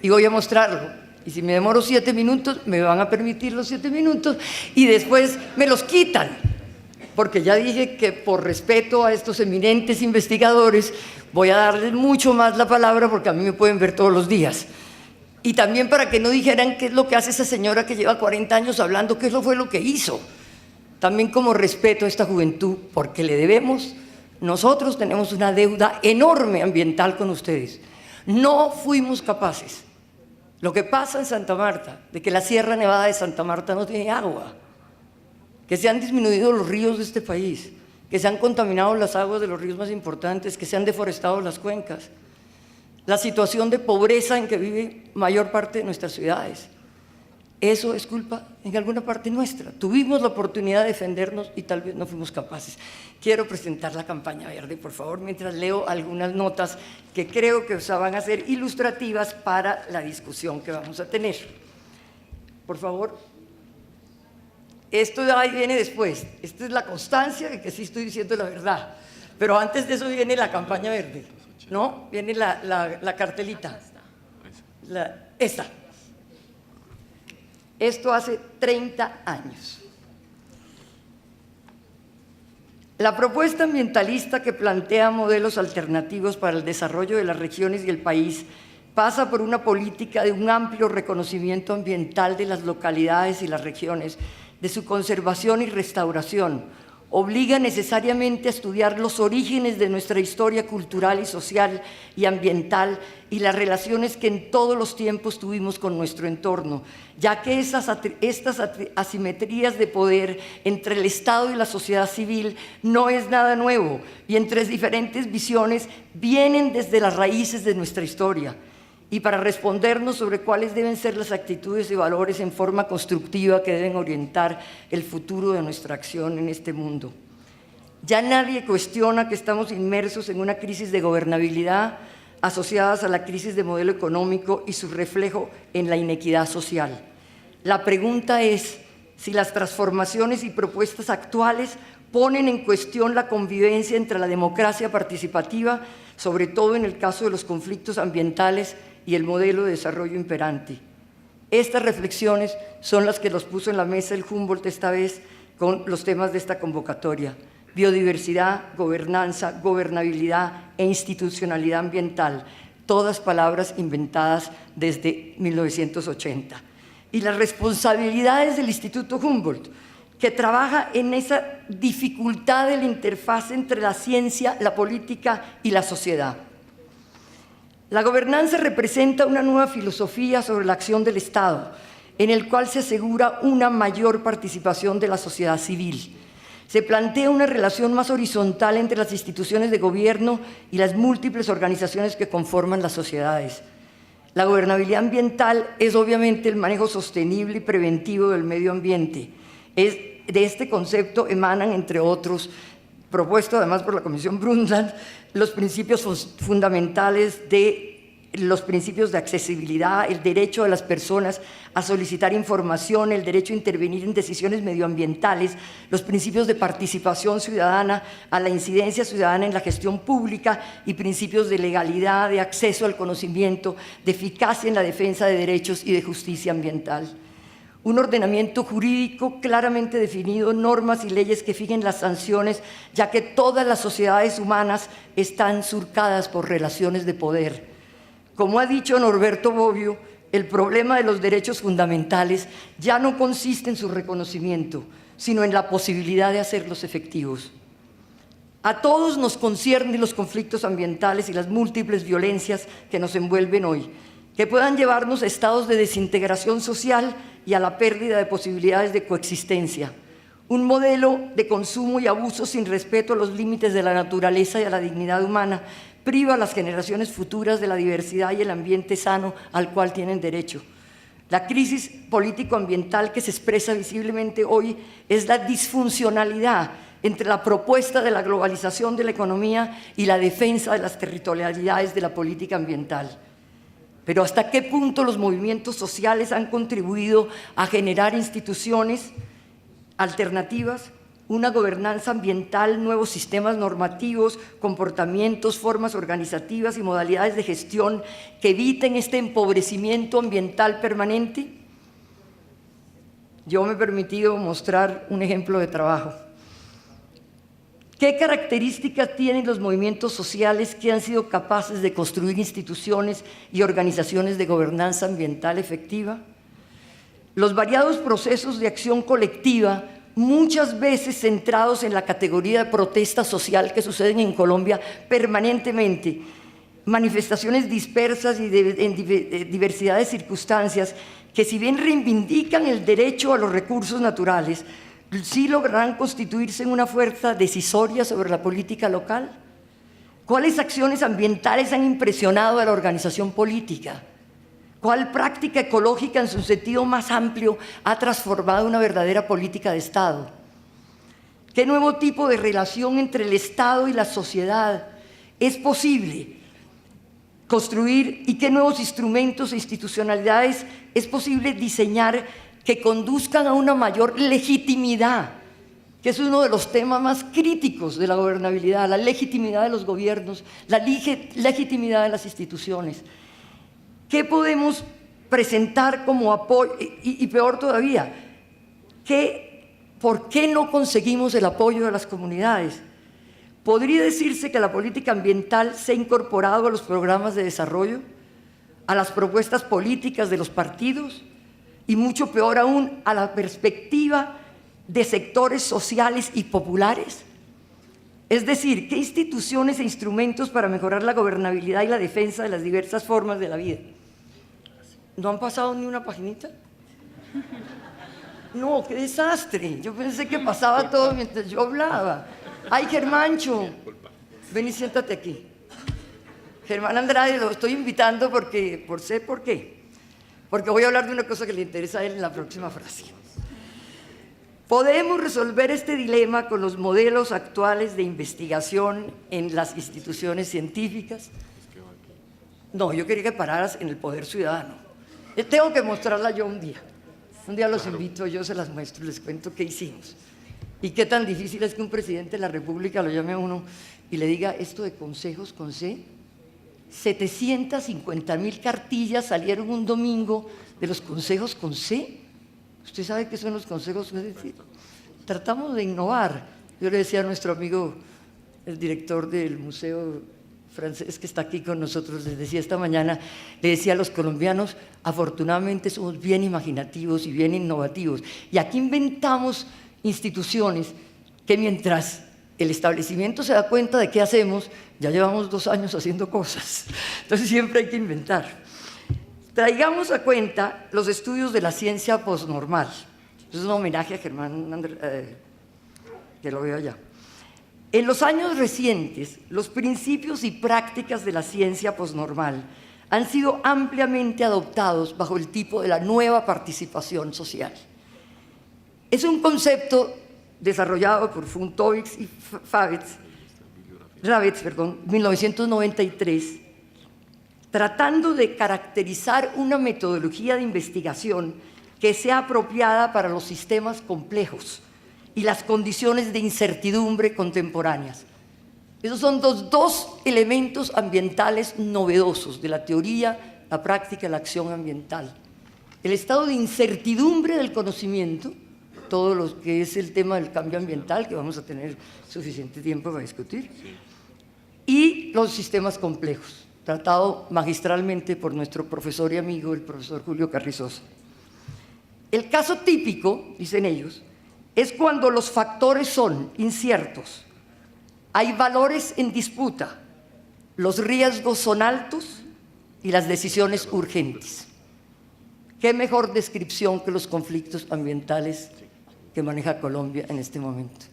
Y voy a mostrarlo. Y si me demoro 7 minutos, me van a permitir los 7 minutos y después me los quitan. Porque ya dije que por respeto a estos eminentes investigadores voy a darles mucho más la palabra, porque a mí me pueden ver todos los días. Y también para que no dijeran qué es lo que hace esa señora que lleva 40 años hablando, qué fue lo que hizo. También como respeto a esta juventud, porque le debemos, nosotros tenemos una deuda enorme ambiental con ustedes. No fuimos capaces. Lo que pasa en Santa Marta, de que la Sierra Nevada de Santa Marta no tiene agua, que se han disminuido los ríos de este país, que se han contaminado las aguas de los ríos más importantes, que se han deforestado las cuencas, la situación de pobreza en que vive mayor parte de nuestras ciudades. Eso es culpa en alguna parte nuestra. Tuvimos la oportunidad de defendernos y tal vez no fuimos capaces. Quiero presentar la campaña verde, por favor, mientras leo algunas notas que creo que van a ser ilustrativas para la discusión que vamos a tener. Por favor. Esto ahí viene después. Esta es la constancia de que sí estoy diciendo la verdad. Pero antes de eso viene la campaña verde, ¿no? Viene la cartelita. Esta. Esto hace 30 años. La propuesta ambientalista que plantea modelos alternativos para el desarrollo de las regiones y el país pasa por una política de un amplio reconocimiento ambiental de las localidades y las regiones, de su conservación y restauración. Obliga necesariamente a estudiar los orígenes de nuestra historia cultural y social y ambiental y las relaciones que en todos los tiempos tuvimos con nuestro entorno, ya que estas asimetrías de poder entre el Estado y la sociedad civil no es nada nuevo y entre diferentes visiones vienen desde las raíces de nuestra historia. y para respondernos sobre cuáles deben ser las actitudes y valores en forma constructiva que deben orientar el futuro de nuestra acción en este mundo. Ya nadie cuestiona que estamos inmersos en una crisis de gobernabilidad asociadas a la crisis de modelo económico y su reflejo en la inequidad social. La pregunta es si las transformaciones y propuestas actuales ponen en cuestión la convivencia entre la democracia participativa, sobre todo en el caso de los conflictos ambientales y el modelo de desarrollo imperante. Estas reflexiones son las que los puso en la mesa el Humboldt esta vez con los temas de esta convocatoria: biodiversidad, gobernanza, gobernabilidad e institucionalidad ambiental, todas palabras inventadas desde 1980. Y las responsabilidades del Instituto Humboldt, que trabaja en esa dificultad de la interfaz entre la ciencia, la política y la sociedad. La gobernanza representa una nueva filosofía sobre la acción del Estado, en el cual se asegura una mayor participación de la sociedad civil. Se plantea una relación más horizontal entre las instituciones de gobierno y las múltiples organizaciones que conforman las sociedades. La gobernabilidad ambiental es obviamente el manejo sostenible y preventivo del medio ambiente. De este concepto emanan, entre otros, propuesto además por la Comisión Brundtland, los principios fundamentales de los principios de accesibilidad, el derecho de las personas a solicitar información, el derecho a intervenir en decisiones medioambientales, los principios de participación ciudadana, a la incidencia ciudadana en la gestión pública y principios de legalidad, de acceso al conocimiento, de eficacia en la defensa de derechos y de justicia ambiental. Un ordenamiento jurídico claramente definido, normas y leyes que fijen las sanciones, ya que todas las sociedades humanas están surcadas por relaciones de poder. Como ha dicho Norberto Bobbio, el problema de los derechos fundamentales ya no consiste en su reconocimiento, sino en la posibilidad de hacerlos efectivos. A todos nos conciernen los conflictos ambientales y las múltiples violencias que nos envuelven hoy, que puedan llevarnos a estados de desintegración social y a la pérdida de posibilidades de coexistencia. Un modelo de consumo y abuso sin respeto a los límites de la naturaleza y a la dignidad humana priva a las generaciones futuras de la diversidad y el ambiente sano al cual tienen derecho. La crisis político-ambiental que se expresa visiblemente hoy es la disfuncionalidad entre la propuesta de la globalización de la economía y la defensa de las territorialidades de la política ambiental. Pero ¿hasta qué punto los movimientos sociales han contribuido a generar instituciones alternativas, una gobernanza ambiental, nuevos sistemas normativos, comportamientos, formas organizativas y modalidades de gestión que eviten este empobrecimiento ambiental permanente? Yo me he permitido mostrar un ejemplo de trabajo. ¿Qué características tienen los movimientos sociales que han sido capaces de construir instituciones y organizaciones de gobernanza ambiental efectiva? Los variados procesos de acción colectiva, muchas veces centrados en la categoría de protesta social que suceden en Colombia permanentemente, manifestaciones dispersas y en diversidad de circunstancias que, si bien reivindican el derecho a los recursos naturales, sí lograrán constituirse en una fuerza decisoria sobre la política local. ¿Cuáles acciones ambientales han impresionado a la organización política? ¿Cuál práctica ecológica en su sentido más amplio ha transformado una verdadera política de Estado? ¿Qué nuevo tipo de relación entre el Estado y la sociedad es posible construir y qué nuevos instrumentos e institucionalidades es posible diseñar que conduzcan a una mayor legitimidad, que es uno de los temas más críticos de la gobernabilidad, la legitimidad de los gobiernos, la legitimidad de las instituciones? ¿Qué podemos presentar como apoyo? Y peor todavía, ¿por qué no conseguimos el apoyo de las comunidades? ¿Podría decirse que la política ambiental se ha incorporado a los programas de desarrollo, a las propuestas políticas de los partidos y, mucho peor aún, a la perspectiva de sectores sociales y populares? Es decir, ¿qué instituciones e instrumentos para mejorar la gobernabilidad y la defensa de las diversas formas de la vida? ¿No han pasado ni una paginita? No, qué desastre. Yo pensé que pasaba todo mientras yo hablaba. Ay, Germancho, ven y siéntate aquí. Germán Andrade lo estoy invitando por qué. Porque voy a hablar de una cosa que le interesa a él en la próxima frase. ¿Podemos resolver este dilema con los modelos actuales de investigación en las instituciones científicas? No, yo quería que pararas en el poder ciudadano. Tengo que mostrarla yo un día. Un día los invito, yo se las muestro y les cuento qué hicimos. Y qué tan difícil es que un presidente de la República lo llame a uno y le diga esto de consejos con C. 750.000 cartillas salieron un domingo de los consejos con C. ¿Usted sabe qué son los consejos con C? Tratamos de innovar. Yo le decía a nuestro amigo, el director del Museo Francés que está aquí con nosotros, les decía esta mañana, le decía a los colombianos, afortunadamente somos bien imaginativos y bien innovativos. Y aquí inventamos instituciones que mientras el establecimiento se da cuenta de qué hacemos, ya llevamos 2 años haciendo cosas. Entonces siempre hay que inventar. Traigamos a cuenta los estudios de la ciencia posnormal. Es un homenaje a Germán que lo veo allá. En los años recientes, los principios y prácticas de la ciencia posnormal han sido ampliamente adoptados bajo el tipo de la nueva participación social. Es un concepto desarrollado por Funtovics y Ravets, 1993, tratando de caracterizar una metodología de investigación que sea apropiada para los sistemas complejos y las condiciones de incertidumbre contemporáneas. Esos son los 2 elementos ambientales novedosos de la teoría, la práctica y la acción ambiental. El estado de incertidumbre del conocimiento, todo lo que es el tema del cambio ambiental, que vamos a tener suficiente tiempo para discutir, y los sistemas complejos, tratado magistralmente por nuestro profesor y amigo, el profesor Julio Carrizosa. El caso típico, dicen ellos, es cuando los factores son inciertos, hay valores en disputa, los riesgos son altos y las decisiones urgentes. ¿Qué mejor descripción que los conflictos ambientales que maneja Colombia en este momento?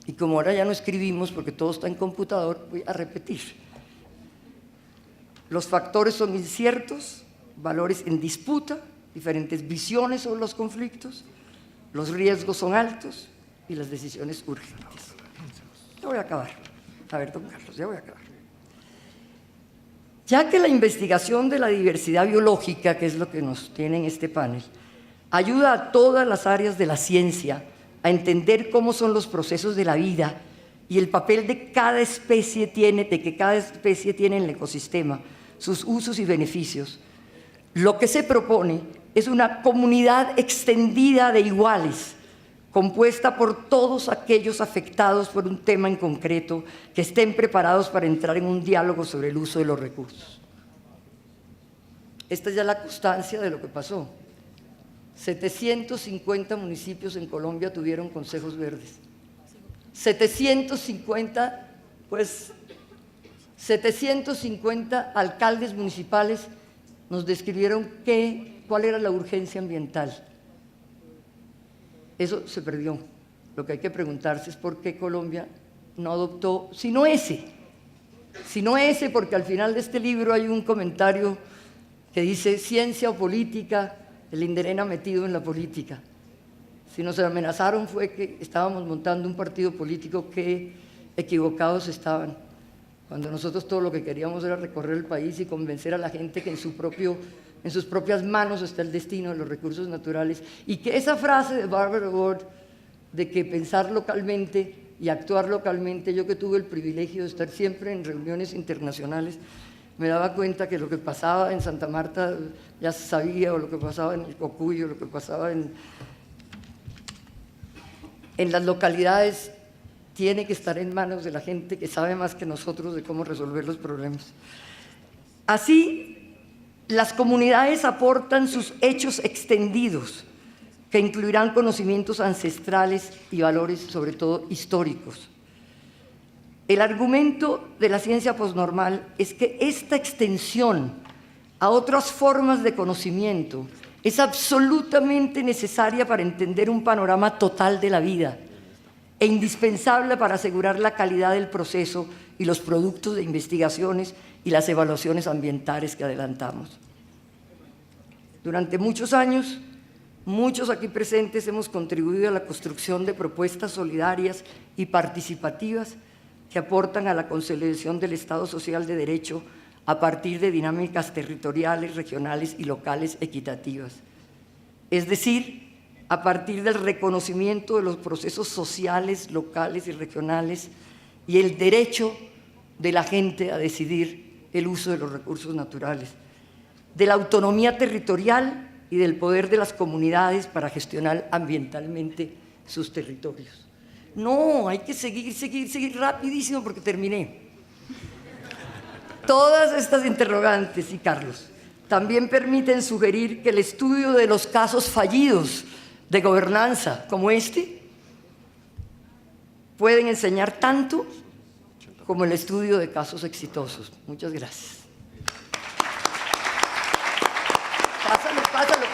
Y como ahora ya no escribimos porque todo está en computador, voy a repetir. Los factores son inciertos, valores en disputa, diferentes visiones sobre los conflictos, los riesgos son altos y las decisiones urgentes. Ya voy a acabar. A ver, don Carlos, ya voy a acabar. Ya que la investigación de la diversidad biológica, que es lo que nos tiene en este panel, ayuda a todas las áreas de la ciencia a entender cómo son los procesos de la vida y el papel de que cada especie tiene en el ecosistema, sus usos y beneficios, lo que se propone es una comunidad extendida de iguales, compuesta por todos aquellos afectados por un tema en concreto que estén preparados para entrar en un diálogo sobre el uso de los recursos. Esta es ya la constancia de lo que pasó. 750 municipios en Colombia tuvieron consejos verdes. 750 alcaldes municipales nos describieron cuál era la urgencia ambiental. Eso se perdió. Lo que hay que preguntarse es por qué Colombia no adoptó, sino ese, porque al final de este libro hay un comentario que dice ciencia o política, el Inderena metido en la política. Si nos amenazaron fue que estábamos montando un partido político que equivocados estaban, cuando nosotros todo lo que queríamos era recorrer el país y convencer a la gente que en sus propias manos está el destino de los recursos naturales, y que esa frase de Barbara Ward de que pensar localmente y actuar localmente, yo que tuve el privilegio de estar siempre en reuniones internacionales, me daba cuenta que lo que pasaba en Santa Marta ya se sabía, o lo que pasaba en el Cocuy, o lo que pasaba en las localidades, tiene que estar en manos de la gente que sabe más que nosotros de cómo resolver los problemas. Así, las comunidades aportan sus hechos extendidos, que incluirán conocimientos ancestrales y valores, sobre todo históricos. El argumento de la ciencia posnormal es que esta extensión a otras formas de conocimiento es absolutamente necesaria para entender un panorama total de la vida. e indispensable para asegurar la calidad del proceso y los productos de investigaciones y las evaluaciones ambientales que adelantamos. Durante muchos años, muchos aquí presentes hemos contribuido a la construcción de propuestas solidarias y participativas que aportan a la consolidación del Estado Social de Derecho a partir de dinámicas territoriales, regionales y locales equitativas. Es decir, a partir del reconocimiento de los procesos sociales, locales y regionales y el derecho de la gente a decidir el uso de los recursos naturales, de la autonomía territorial y del poder de las comunidades para gestionar ambientalmente sus territorios. No, hay que seguir rapidísimo porque terminé. Todas estas interrogantes, y Carlos, también permiten sugerir que el estudio de los casos fallidos de gobernanza como este pueden enseñar tanto como el estudio de casos exitosos. Muchas gracias.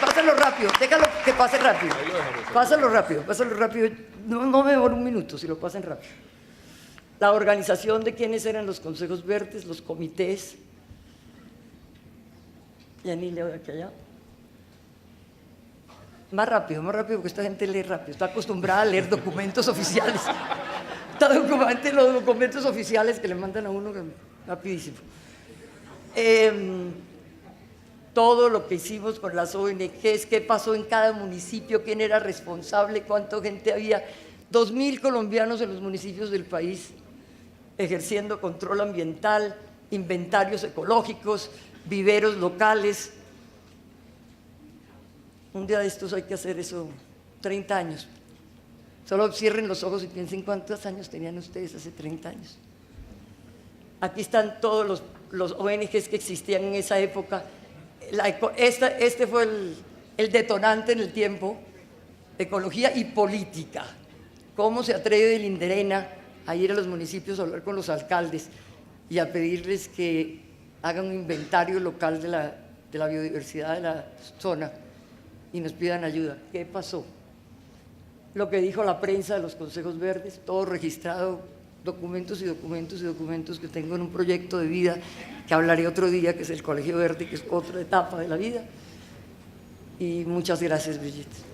Pásalo rápido, déjalo que pase rápido. Pásalo rápido. No me demoro un minuto si lo pasan rápido. La organización de quiénes eran los consejos verdes, los comités. Ya ni leo de aquí allá. Más rápido, porque esta gente lee rápido. Está acostumbrada a leer documentos oficiales. Los documentos oficiales que le mandan a uno rapidísimo. Todo lo que hicimos con las ONGs, qué pasó en cada municipio, quién era responsable, cuánta gente había. 2.000 colombianos en los municipios del país ejerciendo control ambiental, inventarios ecológicos, viveros locales. Un día de estos hay que hacer eso, 30 años. Solo cierren los ojos y piensen cuántos años tenían ustedes hace 30 años. Aquí están todos los ONGs que existían en esa época. Este fue el detonante en el tiempo, ecología y política. ¿Cómo se atreve el INDERENA a ir a los municipios a hablar con los alcaldes y a pedirles que hagan un inventario local de la biodiversidad de la zona y nos pidan ayuda? ¿Qué pasó? Lo que dijo la prensa de los consejos verdes, todo registrado, documentos que tengo en un proyecto de vida que hablaré otro día, que es el Colegio Verde, que es otra etapa de la vida. Y muchas gracias, Brigitte.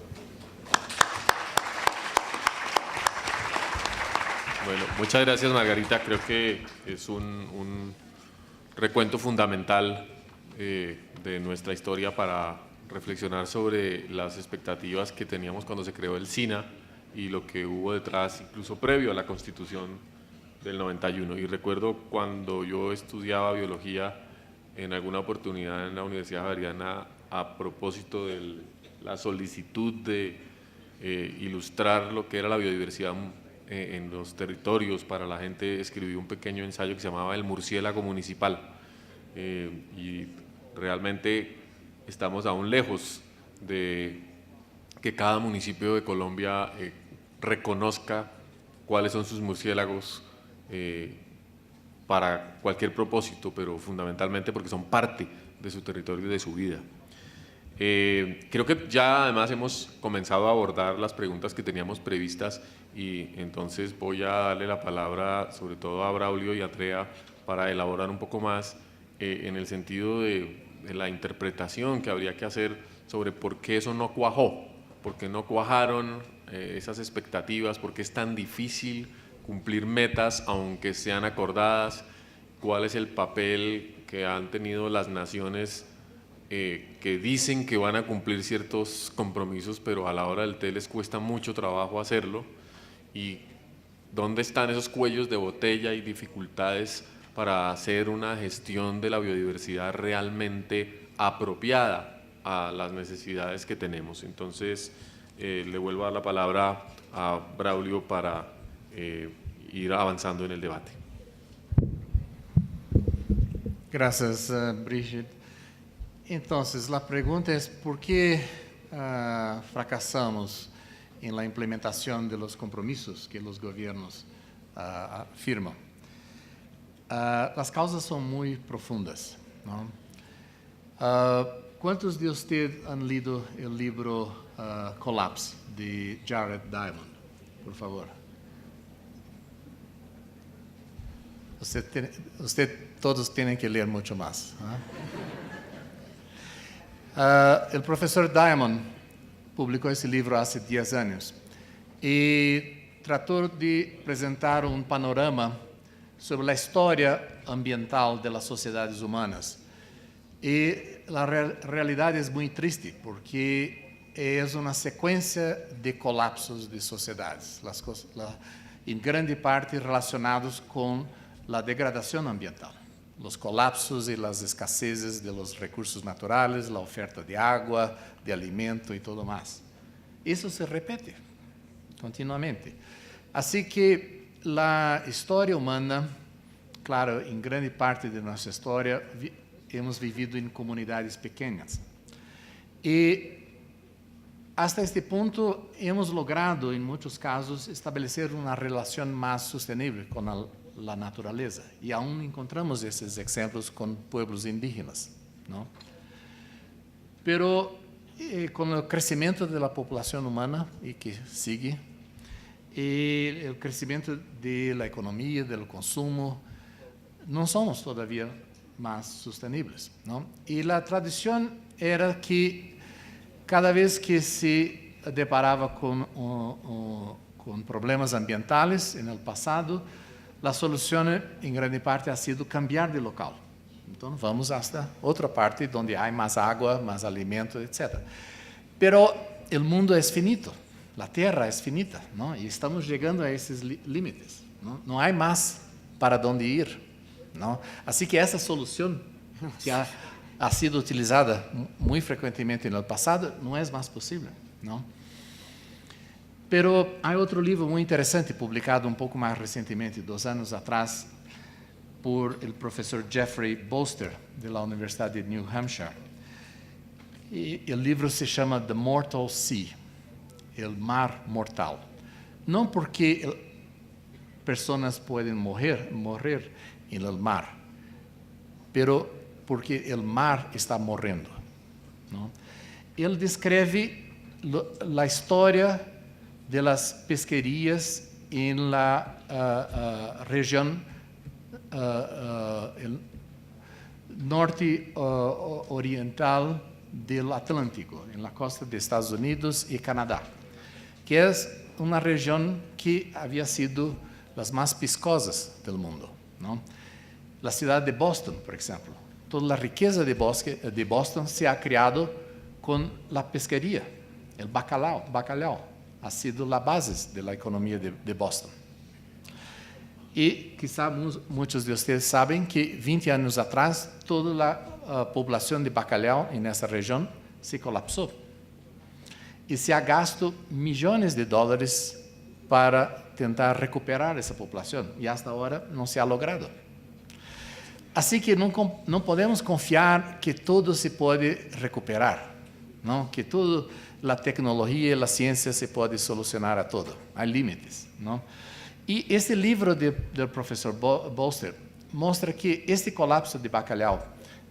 Bueno, muchas gracias, Margarita. Creo que es un recuento fundamental de nuestra historia para reflexionar sobre las expectativas que teníamos cuando se creó el SINA y lo que hubo detrás, incluso previo a la Constitución del 91. Y recuerdo cuando yo estudiaba biología en alguna oportunidad en la Universidad Javeriana a propósito de la solicitud de ilustrar lo que era la biodiversidad en los territorios para la gente, escribí un pequeño ensayo que se llamaba El murciélago municipal, y realmente estamos aún lejos de que cada municipio de Colombia reconozca cuáles son sus murciélagos para cualquier propósito, pero fundamentalmente porque son parte de su territorio y de su vida. Creo que ya además hemos comenzado a abordar las preguntas que teníamos previstas y entonces voy a darle la palabra sobre todo a Braulio y a Trea para elaborar un poco más en el sentido de la interpretación que habría que hacer sobre por qué eso no cuajó, por qué no cuajaron esas expectativas, por qué es tan difícil cumplir metas aunque sean acordadas, cuál es el papel que han tenido las naciones que dicen que van a cumplir ciertos compromisos, pero a la hora del té les cuesta mucho trabajo hacerlo, y dónde están esos cuellos de botella y dificultades para hacer una gestión de la biodiversidad realmente apropiada a las necesidades que tenemos. Entonces, le vuelvo a dar la palabra a Braulio para ir avanzando en el debate. Gracias, Brigitte. Entonces, la pregunta es, ¿por qué fracasamos en la implementación de los compromisos que los gobiernos firman? Las causas son muy profundas, ¿no? ¿Cuántos de ustedes han leído el libro Collapse de Jared Diamond? Por favor. todos tienen que leer mucho más. El profesor Diamond publicó ese libro hace 10 años y trató de presentar un panorama sobre la historia ambiental de las sociedades humanas. Y la realidad es muy triste porque es una secuencia de colapsos de sociedades, en grande parte relacionados con la degradación ambiental, los colapsos y las escaseces de los recursos naturales, la oferta de agua, de alimento y todo más. Eso se repite continuamente. Así que la historia humana, claro, en grande parte de nuestra historia hemos vivido en comunidades pequeñas. Y hasta este punto hemos logrado, en muchos casos, establecer una relación más sostenible con la naturaleza. Y aún encontramos esos ejemplos con pueblos indígenas, ¿no? Pero con el crecimiento de la población humana, y que sigue, y el crecimiento de la economía, del consumo, no somos todavía más sostenibles, ¿no? Y la tradición era que cada vez que se deparaba con problemas ambientales en el pasado, la solución en gran parte ha sido cambiar de local. Entonces vamos hasta otra parte donde hay más agua, más alimento, etc. Pero el mundo es finito, la tierra es finita, ¿no? Y estamos llegando a esos límites, ¿no? No hay más para dónde ir, ¿no? Así que esa solución que ha sido utilizada muy frecuentemente en el pasado no es más posible, ¿no? Pero hay otro libro muy interesante publicado un poco más recientemente, 2 años atrás, por el profesor Jeffrey Bolster de la Universidad de New Hampshire. Y el libro se llama The Mortal Sea, el mar mortal. No porque personas pueden morir en el mar, pero porque el mar está morrendo, ¿no? Él describe la historia de las pesquerías en la región norte oriental del Atlántico, en la costa de Estados Unidos y Canadá, que es una región que había sido las más pescosas del mundo, ¿no? La ciudad de Boston, por ejemplo, toda la riqueza de Boston se ha creado con la pesquería, el bacalhau ha sido la base de la economía de Boston. Y quizá muchos de ustedes saben que 20 años atrás toda la población de bacalhau en esa región se colapsó. Y se ha gastado millones de dólares para tentar recuperar esa población y hasta ahora no se ha logrado. Así que no podemos confiar que todo se puede recuperar, ¿no? Que toda la tecnología y la ciencia se puede solucionar a todo. Hay límites, ¿no? Y este libro del profesor Bolster muestra que este colapso de bacalhau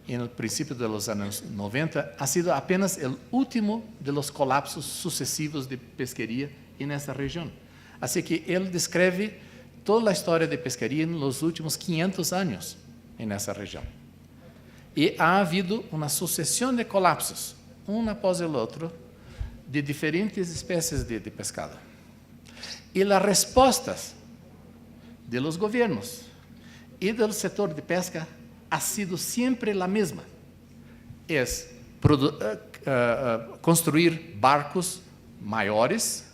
en el principio de los años 90 ha sido apenas el último de los colapsos sucesivos de pesquería en esta región. Así que él describe toda la historia de pesquería en los últimos 500 años en esa región. Y ha habido una sucesión de colapsos, uno após el otro, de diferentes especies de pescado. Y las respuestas de los gobiernos y del sector de pesca ha sido siempre la misma. Es construir barcos maiores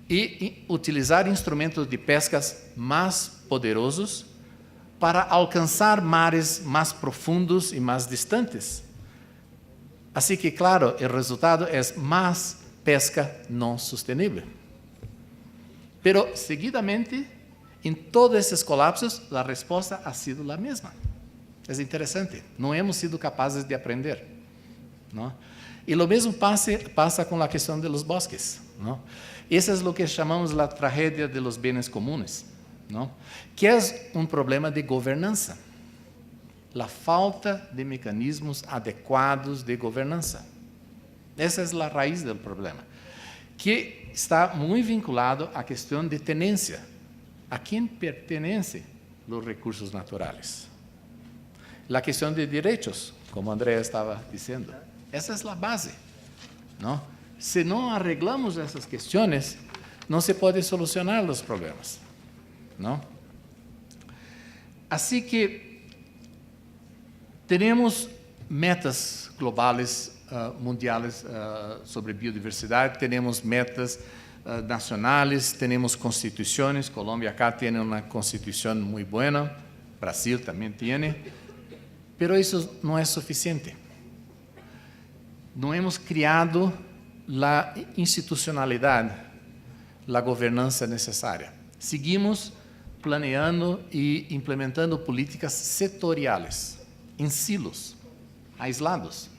y utilizar instrumentos de pescas más poderosos para alcanzar mares más profundos y más distantes. Así que, claro, el resultado es más pesca no sostenible. Pero, seguidamente, en todos esses colapsos, la respuesta ha sido la misma. Es interesante, no hemos sido capaces de aprender, ¿no? Y lo mismo pasa con la cuestión de los bosques, ¿no? Eso es lo que llamamos la tragedia de los bienes comunes, ¿no? Que es un problema de gobernanza. La falta de mecanismos adecuados de gobernanza. Esa es la raíz del problema, que está muy vinculado à questão de tenencia. ¿A quién pertenece los recursos naturales. La cuestión de derechos, como Andrea estaba diciendo, esa es la base, ¿no? Si no arreglamos esas cuestiones, no se puede solucionar los problemas, ¿no? Así que tenemos metas globales, mundiales sobre biodiversidad, tenemos metas nacionales, tenemos constituciones. Colombia acá tiene una constitución muy buena, Brasil también tiene, pero eso no es suficiente. No hemos creado la institucionalidad, la gobernanza necesaria. Seguimos planeando y implementando políticas sectoriales, en silos, aislados.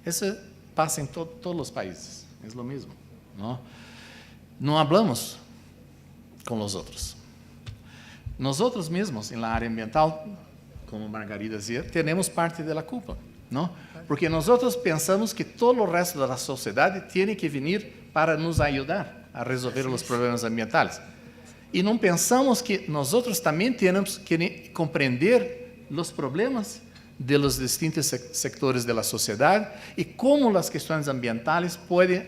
Eso pasa en todos los países, es lo mismo, ¿no? No hablamos con los otros. Nosotros mismos, en la área ambiental, como Margarida decía, tenemos parte de la culpa, ¿no? Porque nosotros pensamos que todo el resto de la sociedad tiene que venir para nos ayudar a resolver los problemas ambientales. Y no pensamos que nosotros también tenemos que comprender los problemas de los distintos sectores de la sociedad y cómo las cuestiones ambientales pueden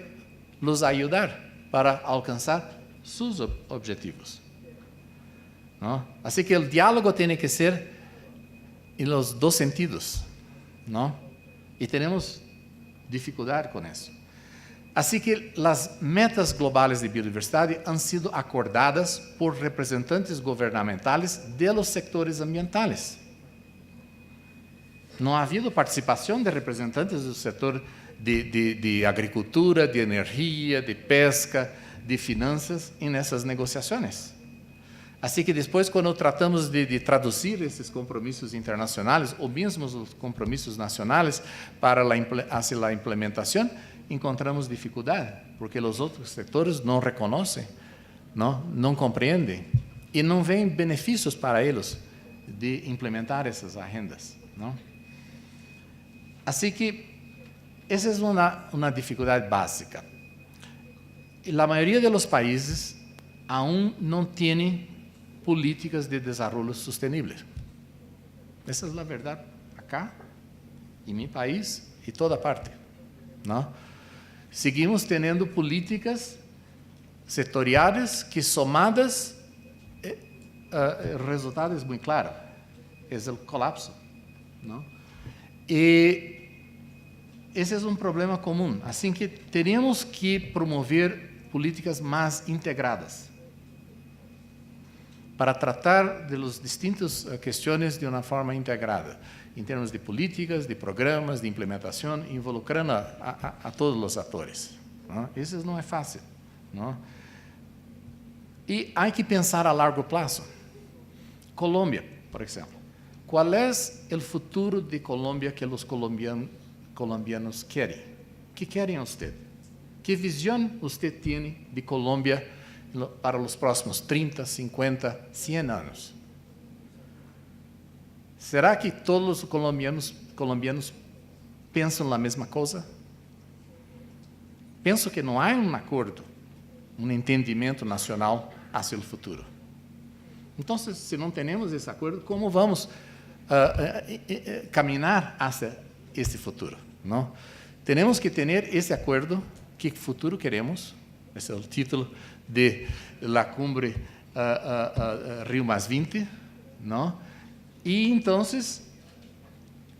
los ayudar para alcanzar sus objetivos, ¿no? Así que el diálogo tiene que ser en los dos sentidos, ¿no? Y tenemos dificultad con eso. Así que las metas globales de biodiversidad han sido acordadas por representantes gubernamentales de los sectores ambientales. No ha habido participación de representantes del sector de agricultura, de energía, de pesca, de finanzas en esas negociaciones. Así que después, cuando tratamos de traducir esses compromisos internacionales o mesmo os compromissos nacionales hacia la implementación, encontramos dificuldade, porque os outros setores não reconhecem, não compreendem e não veem benefícios para eles de implementar essas agendas, não? Assim que essa é uma dificuldade básica. E a maioria dos países aún não tem políticas de desenvolvimento sustentável. Essa é a verdade acá, em meu país e toda parte, não? Seguimos tendo políticas setoriais que, somadas, o resultado é muito claro, é o colapso, não? E esse é um problema comum. Assim que temos que promover políticas mais integradas para tratar de las distintas questões de uma forma integrada, em termos de políticas, de programas, de implementação, involucrando a todos os atores, não? Isso não é fácil, não? E há que pensar a largo prazo. Colômbia, por exemplo. Qual é o futuro de Colômbia que os colombianos querem? O que querem você? Que visão você tem de Colômbia para os próximos 30, 50, 100 anos? Será que todos os colombianos pensam na mesma coisa? Penso que não há acordo, entendimento nacional hacia o futuro. Então, se não temos esse acordo, como vamos caminhar hacia esse futuro, não? Temos que ter esse acordo, que futuro queremos, esse é o título de la cumbre Rio +20, não? E então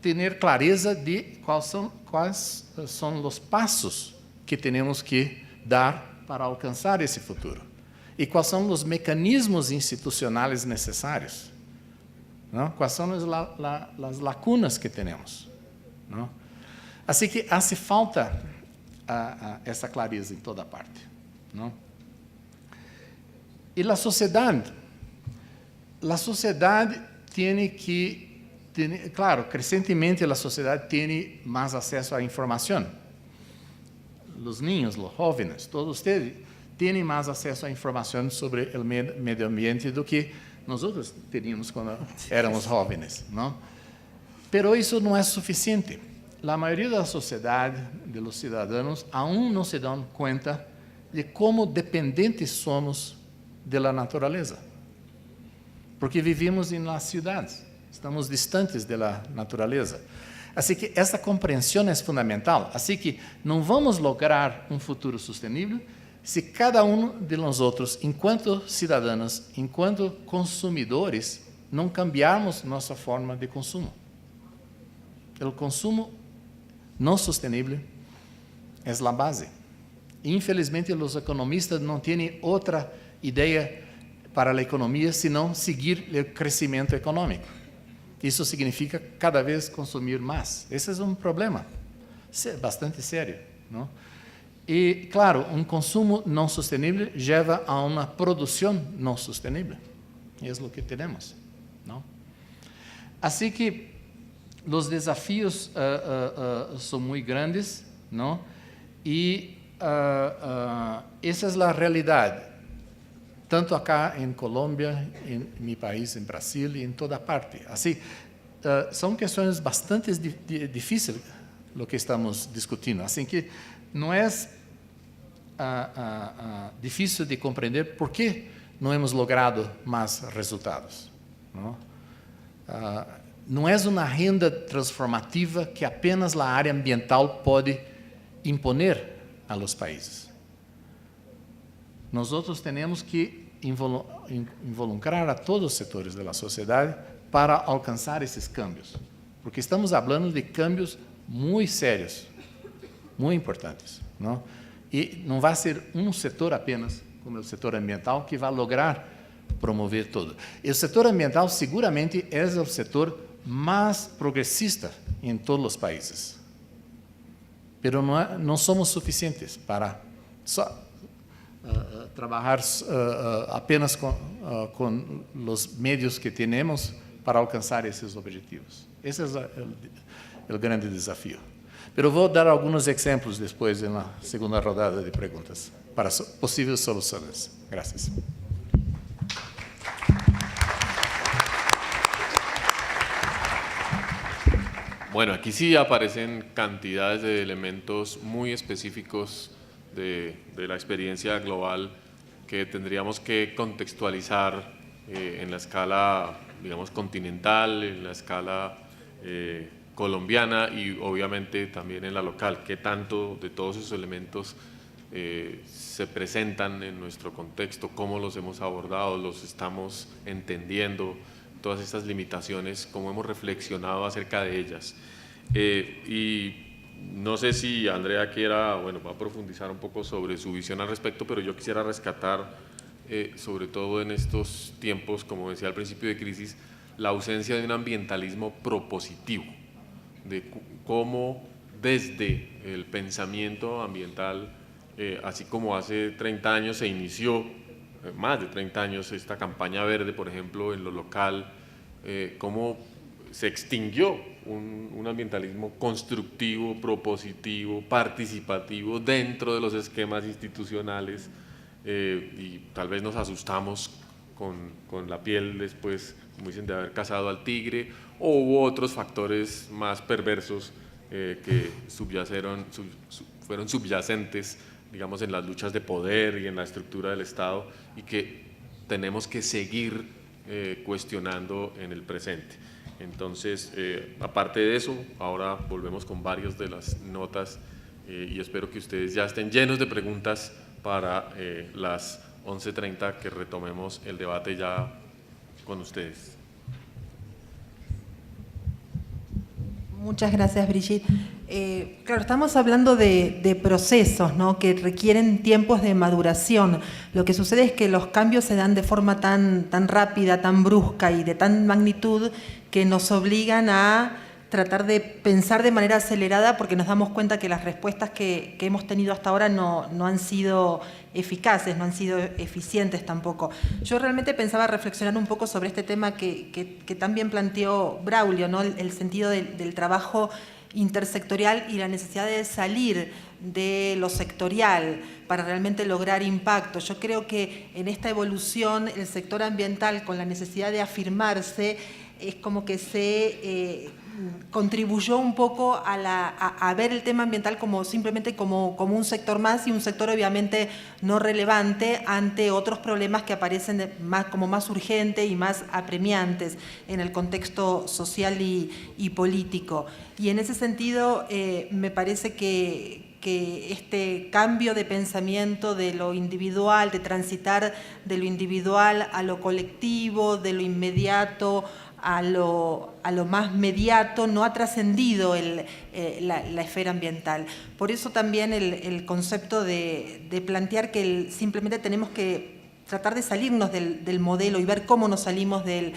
ter clareza de quais são os passos que temos que dar para alcançar esse futuro e quais são os mecanismos institucionais necessários, não? Quais são as lacunas que temos, não? Assim que hace falta essa clareza em toda parte, não? E a sociedade tem que, claro, crescentemente a sociedade tem mais acesso à informação. Os niños, os jovens, todos ustedes têm mais acesso à informação sobre o meio ambiente do que nós teníamos quando éramos jovens, não? Pero isso não é suficiente. A maioria da sociedade, dos cidadãos, aún não se dão conta de como dependentes somos da natureza. porque vivimos em las ciudades, estamos distantes da natureza. Assim que essa compreensão é fundamental. Assim que não vamos lograr um futuro sustentável se cada de nós outros, enquanto cidadãos, enquanto consumidores, não cambiarmos nossa forma de consumo. O consumo não sustentável é a base. Infelizmente, os economistas não têm outra ideia para a economia senão seguir o crescimento econômico. Isso significa cada vez consumir mais. Esse é um problema bastante sério, não? E, claro, um consumo não sustentável leva a uma produção não sustentável. É o que temos, não? Assim que os desafios são muito grandes, não? E essa é a realidade, tanto acá em Colômbia, em meu país, em Brasil e em toda parte. Assim, são questões bastante difíceis o que estamos discutindo. Assim que não é difícil de compreender por que não hemos logrado mais resultados. Não é uma agenda transformativa que apenas a área ambiental pode imponer a los países. Nós outros temos que involucrar a todos os setores da sociedade para alcançar esses cambios, porque estamos falando de cambios muito sérios, muito importantes, não? E não vai ser um setor apenas, como o setor ambiental, que vai lograr promover tudo. E o setor ambiental seguramente é o setor mais progressista em todos os países. Pero não somos suficientes para só trabalhar apenas com os meios que temos para alcançar esses objetivos. Esse é o grande desafio. Pero vou dar alguns exemplos depois na segunda rodada de perguntas para possíveis soluções. Gracias. Bueno, aquí sí aparecen cantidades de elementos muy específicos de la experiencia global que tendríamos que contextualizar en la escala, digamos, continental, en la escala colombiana y obviamente también en la local. ¿Qué tanto de todos esos elementos se presentan en nuestro contexto? ¿Cómo los hemos abordado? ¿Los estamos entendiendo? Todas estas limitaciones, cómo hemos reflexionado acerca de ellas. Y no sé si Andrea quiera, bueno, va a profundizar un poco sobre su visión al respecto, pero yo quisiera rescatar, sobre todo en estos tiempos, como decía al principio de crisis, la ausencia de un ambientalismo propositivo, de cómo desde el pensamiento ambiental, así como hace 30 años se inició, más de 30 años, esta campaña verde, por ejemplo, en lo local, cómo se extinguió un ambientalismo constructivo, propositivo, participativo dentro de los esquemas institucionales y tal vez nos asustamos con la piel después, como dicen, de haber cazado al tigre, o hubo otros factores más perversos que fueron subyacentes, digamos, en las luchas de poder y en la estructura del Estado y que tenemos que seguir cuestionando en el presente. Entonces, aparte de eso, ahora volvemos con varias de las notas y espero que ustedes ya estén llenos de preguntas para las 11:30 que retomemos el debate ya con ustedes. Muchas gracias, Brigitte. Claro, estamos hablando de procesos, ¿no?, que requieren tiempos de maduración. Lo que sucede es que los cambios se dan de forma tan rápida, tan brusca y de tan magnitud que nos obligan a tratar de pensar de manera acelerada porque nos damos cuenta que las respuestas que hemos tenido hasta ahora no han sido eficaces, no han sido eficientes tampoco. Yo realmente pensaba reflexionar un poco sobre este tema que también planteó Braulio, ¿no?, el sentido del trabajo intersectorial y la necesidad de salir de lo sectorial para realmente lograr impacto. Yo creo que en esta evolución el sector ambiental, con la necesidad de afirmarse, es como que se contribuyó un poco a ver el tema ambiental como simplemente como un sector más, y un sector obviamente no relevante ante otros problemas que aparecen como más urgentes y más apremiantes en el contexto social y político. Y en ese sentido me parece que este cambio de pensamiento de lo individual, de transitar de lo individual a lo colectivo, de lo inmediato a lo más mediato, no ha trascendido la esfera ambiental. Por eso también el concepto de plantear que simplemente tenemos que tratar de salirnos del modelo y ver cómo nos salimos de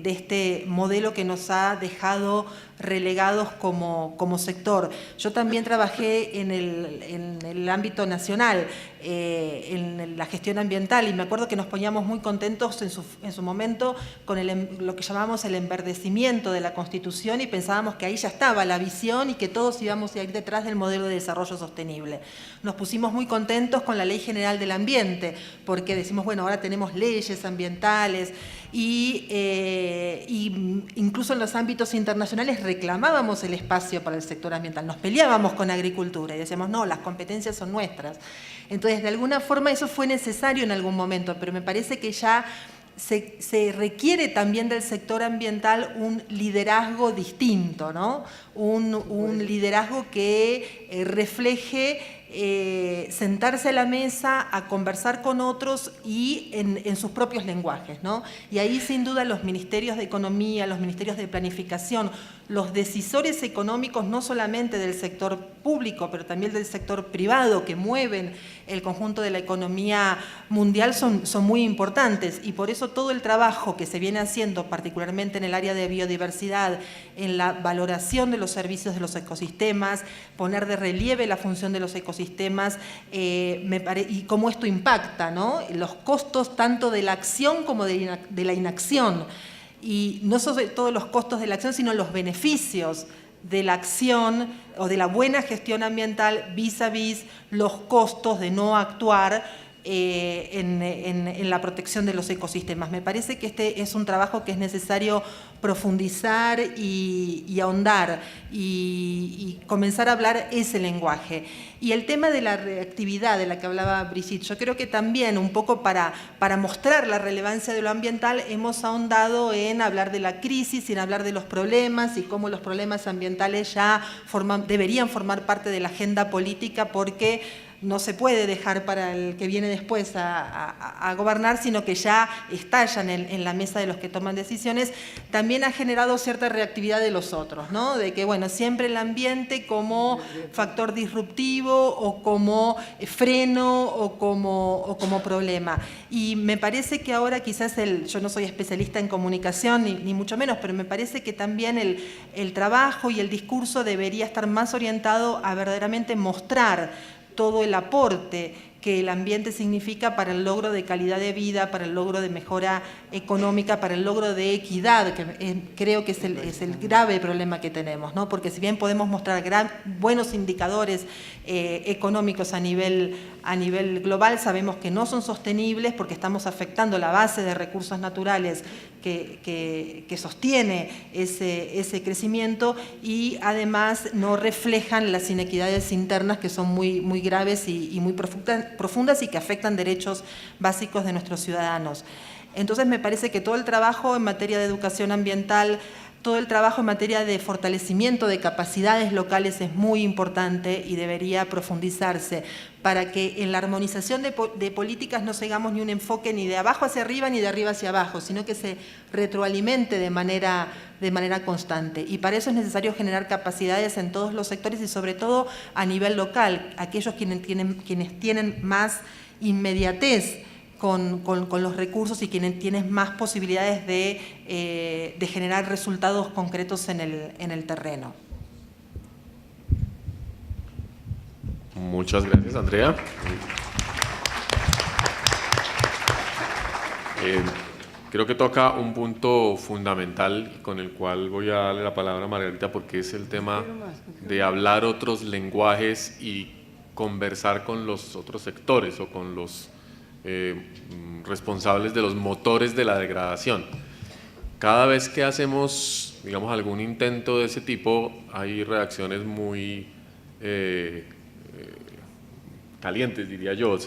este modelo que nos ha dejado relegados como sector. Yo también trabajé en el ámbito nacional, en la gestión ambiental, y me acuerdo que nos poníamos muy contentos en su momento con lo que llamábamos el enverdecimiento de la Constitución, y pensábamos que ahí ya estaba la visión y que todos íbamos a ir detrás del modelo de desarrollo sostenible. Nos pusimos muy contentos con la Ley General del Ambiente, porque decimos, bueno, ahora tenemos leyes ambientales, y incluso en los ámbitos internacionales reclamábamos el espacio para el sector ambiental, nos peleábamos con agricultura y decíamos, no, las competencias son nuestras. Entonces, de alguna forma eso fue necesario en algún momento, pero me parece que ya se requiere también del sector ambiental un liderazgo distinto, ¿no? Un liderazgo que refleje sentarse a la mesa a conversar con otros y en sus propios lenguajes, ¿no? Y ahí sin duda los ministerios de Economía, los ministerios de Planificación, los decisores económicos no solamente del sector público, pero también del sector privado que mueven el conjunto de la economía mundial son muy importantes, y por eso todo el trabajo que se viene haciendo, particularmente en el área de biodiversidad, en la valoración de los servicios de los ecosistemas, poner de relieve la función de los ecosistemas y cómo esto impacta, ¿no? Los costos tanto de la acción como de la inacción. Y no sobre todo los costos de la acción, sino los beneficios de la acción o de la buena gestión ambiental vis a vis los costos de no actuar en la protección de los ecosistemas. Me parece que este es un trabajo que es necesario profundizar y ahondar y comenzar a hablar ese lenguaje. Y el tema de la reactividad de la que hablaba Brigitte, yo creo que también un poco para mostrar la relevancia de lo ambiental hemos ahondado en hablar de la crisis, en hablar de los problemas y cómo los problemas ambientales ya deberían formar parte de la agenda política, porque no se puede dejar para el que viene después a gobernar, sino que ya estallan en la mesa de los que toman decisiones. También ha generado cierta reactividad de los otros, ¿no? De que, bueno, siempre el ambiente como factor disruptivo o como freno o como problema. Y me parece que ahora quizás yo no soy especialista en comunicación, ni mucho menos, pero me parece que también el trabajo y el discurso debería estar más orientado a verdaderamente mostrar todo el aporte que el ambiente significa para el logro de calidad de vida, para el logro de mejora económica, para el logro de equidad, que creo que es el grave problema que tenemos, ¿no? Porque si bien podemos mostrar buenos indicadores económicos a nivel global, sabemos que no son sostenibles porque estamos afectando la base de recursos naturales que sostiene ese crecimiento, y además no reflejan las inequidades internas que son muy graves y muy profundas y que afectan derechos básicos de nuestros ciudadanos. Entonces me parece que todo el trabajo en materia de educación ambiental, todo el trabajo en materia de fortalecimiento de capacidades locales es muy importante y debería profundizarse para que en la armonización de políticas no sigamos ni un enfoque ni de abajo hacia arriba ni de arriba hacia abajo, sino que se retroalimente de manera constante. Y para eso es necesario generar capacidades en todos los sectores y sobre todo a nivel local, aquellos quienes tienen más inmediatez con los recursos y quienes tienen más posibilidades de generar resultados concretos en el terreno. Muchas gracias, Andrea. Creo que toca un punto fundamental con el cual voy a darle la palabra a Margarita, porque es el tema de hablar otros lenguajes y conversar con los otros sectores o con los responsables de los motores de la degradación. cada vez que hacemos, digamos, algún intento de ese tipo, hay reacciones muy calientes, diría yo.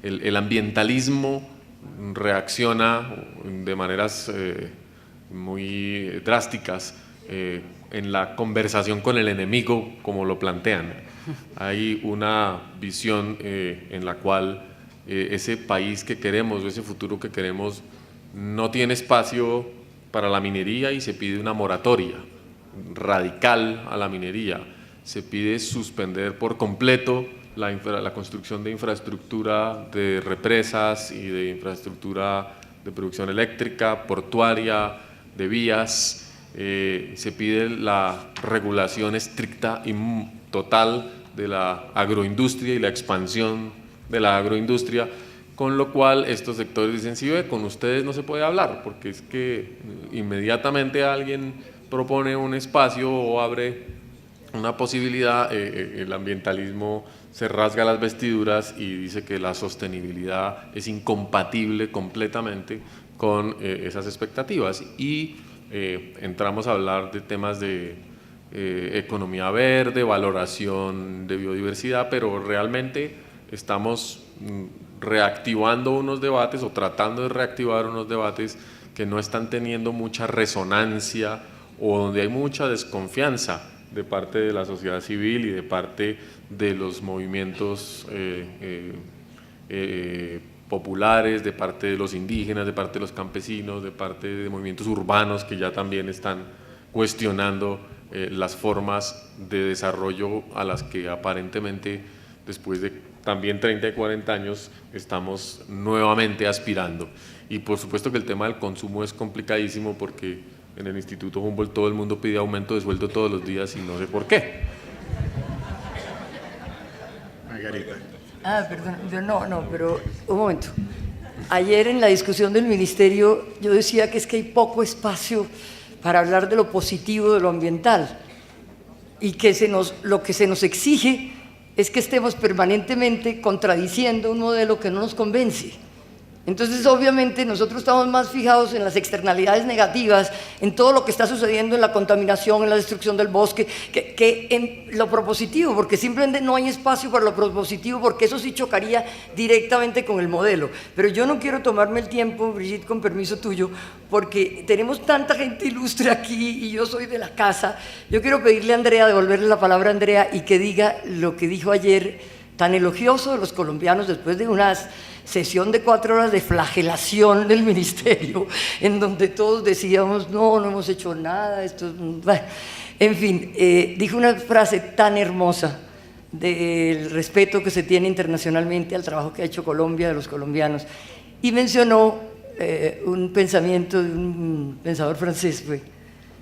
El ambientalismo reacciona de maneras muy drásticas en la conversación con el enemigo, como lo plantean. Hay una visión en la cual ese país que queremos o ese futuro que queremos no tiene espacio para la minería y se pide una moratoria radical a la minería. Se pide suspender por completo la construcción de infraestructura de represas y de infraestructura de producción eléctrica, portuaria, de vías. Se pide la regulación estricta y total de la agroindustria y la expansión de la agroindustria, con lo cual estos sectores dicen, sí, ve, con ustedes no se puede hablar, porque es que inmediatamente alguien propone un espacio o abre una posibilidad, el ambientalismo se rasga las vestiduras y dice que la sostenibilidad es incompatible completamente con esas expectativas. Y entramos a hablar de temas de economía verde, valoración de biodiversidad, pero realmente estamos reactivando unos debates o tratando de reactivar unos debates que no están teniendo mucha resonancia o donde hay mucha desconfianza de parte de la sociedad civil y de parte de los movimientos populares, de parte de los indígenas, de parte de los campesinos, de parte de movimientos urbanos que ya también están cuestionando las formas de desarrollo a las que aparentemente después de también 30 y 40 años estamos nuevamente aspirando. Y por supuesto que el tema del consumo es complicadísimo porque en el Instituto Humboldt todo el mundo pide aumento de sueldo todos los días y no sé por qué. Margarita. Perdón, pero un momento. Ayer en la discusión del ministerio yo decía que es que hay poco espacio para hablar de lo positivo de lo ambiental y que lo que se nos exige es que estemos permanentemente contradiciendo un modelo que no nos convence. Entonces, obviamente, nosotros estamos más fijados en las externalidades negativas, en todo lo que está sucediendo en la contaminación, en la destrucción del bosque, que en lo propositivo, porque simplemente no hay espacio para lo propositivo, porque eso sí chocaría directamente con el modelo. Pero yo no quiero tomarme el tiempo, Brigitte, con permiso tuyo, porque tenemos tanta gente ilustre aquí y yo soy de la casa. Yo quiero pedirle a Andrea, devolverle la palabra a Andrea y que diga lo que dijo ayer, tan elogioso de los colombianos después de unas sesión de 4 horas de flagelación del ministerio, en donde todos decíamos, no hemos hecho nada, esto bueno. En fin, dijo una frase tan hermosa del respeto que se tiene internacionalmente al trabajo que ha hecho Colombia, de los colombianos, y mencionó un pensamiento de un pensador francés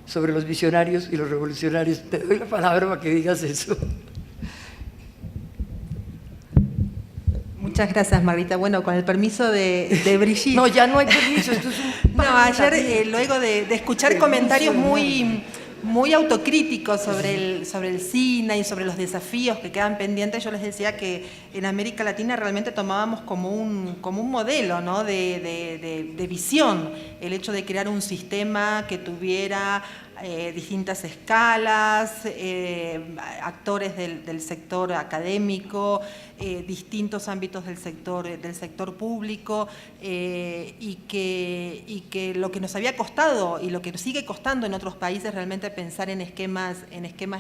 sobre los visionarios y los revolucionarios. Te doy la palabra para que digas eso. Muchas gracias, Margarita. Bueno, con el permiso de Brigitte. No, ya no hay permiso. Esto es un... No, ayer, luego de escuchar comentarios muy autocríticos sobre el SINA y sobre los desafíos que quedan pendientes, yo les decía que en América Latina realmente tomábamos como un modelo, ¿no?, de visión el hecho de crear un sistema que tuviera distintas escalas, actores del sector académico, distintos ámbitos del sector público, y que lo que nos había costado y lo que sigue costando en otros países realmente pensar en esquemas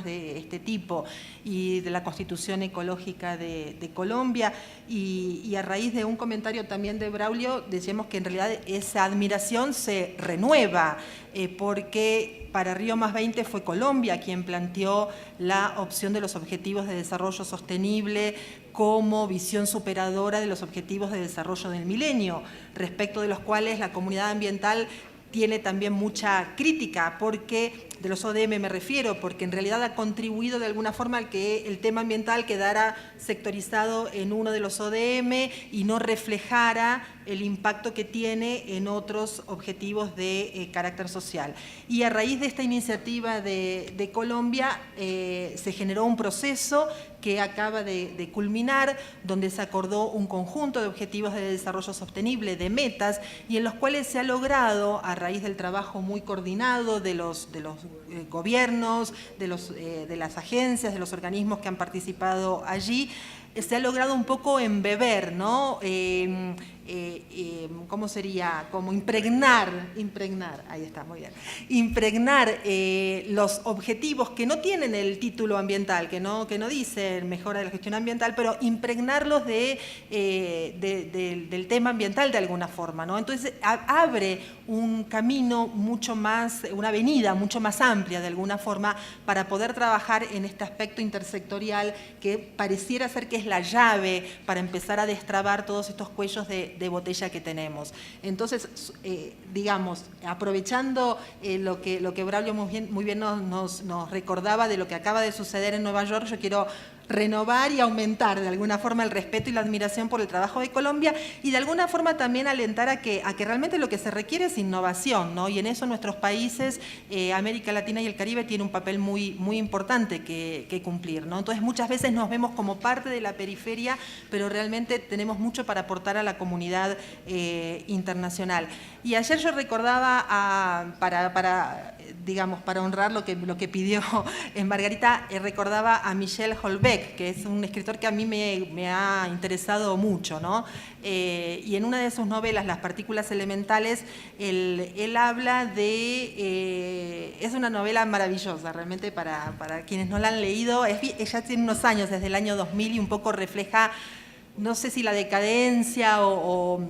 de este tipo, y de la Constitución Ecológica de Colombia, y a raíz de un comentario también de Braulio decíamos que en realidad esa admiración se renueva, porque para Río +20 fue Colombia quien planteó la opción de los Objetivos de Desarrollo Sostenible como visión superadora de los Objetivos de Desarrollo del Milenio, respecto de los cuales la comunidad ambiental tiene también mucha crítica, porque los ODM me refiero, porque en realidad ha contribuido de alguna forma al que el tema ambiental quedara sectorizado en uno de los ODM y no reflejara el impacto que tiene en otros objetivos de carácter social. Y a raíz de esta iniciativa de Colombia se generó un proceso que acaba de culminar, donde se acordó un conjunto de objetivos de desarrollo sostenible, de metas, y en los cuales se ha logrado, a raíz del trabajo muy coordinado de los gobiernos, de las agencias, de los organismos que han participado allí, se ha logrado un poco embeber, ¿no? ¿Cómo sería? Como impregnar, ahí está, muy bien, impregnar los objetivos que no tienen el título ambiental, que no dice mejora de la gestión ambiental, pero impregnarlos del tema ambiental de alguna forma, ¿no? Entonces abre un camino mucho más, una avenida mucho más amplia de alguna forma para poder trabajar en este aspecto intersectorial que pareciera ser que es la llave para empezar a destrabar todos estos cuellos de botella que tenemos. Entonces, digamos, aprovechando lo que Braulio muy bien nos recordaba de lo que acaba de suceder en Nueva York, yo quiero renovar y aumentar de alguna forma el respeto y la admiración por el trabajo de Colombia y de alguna forma también alentar a que realmente lo que se requiere es innovación, ¿no? Y en eso nuestros países, América Latina y el Caribe, tienen un papel muy importante que cumplir, ¿no? Entonces muchas veces nos vemos como parte de la periferia, pero realmente tenemos mucho para aportar a la comunidad internacional. Y ayer yo recordaba, para honrar lo que pidió Margarita, recordaba a Michel Houellebecq, que es un escritor que a mí me ha interesado mucho, ¿no? Y en una de sus novelas, Las partículas elementales, él habla de... es una novela maravillosa, realmente, para quienes no la han leído. Ella tiene unos años, desde el año 2000, y un poco refleja, no sé si la decadencia o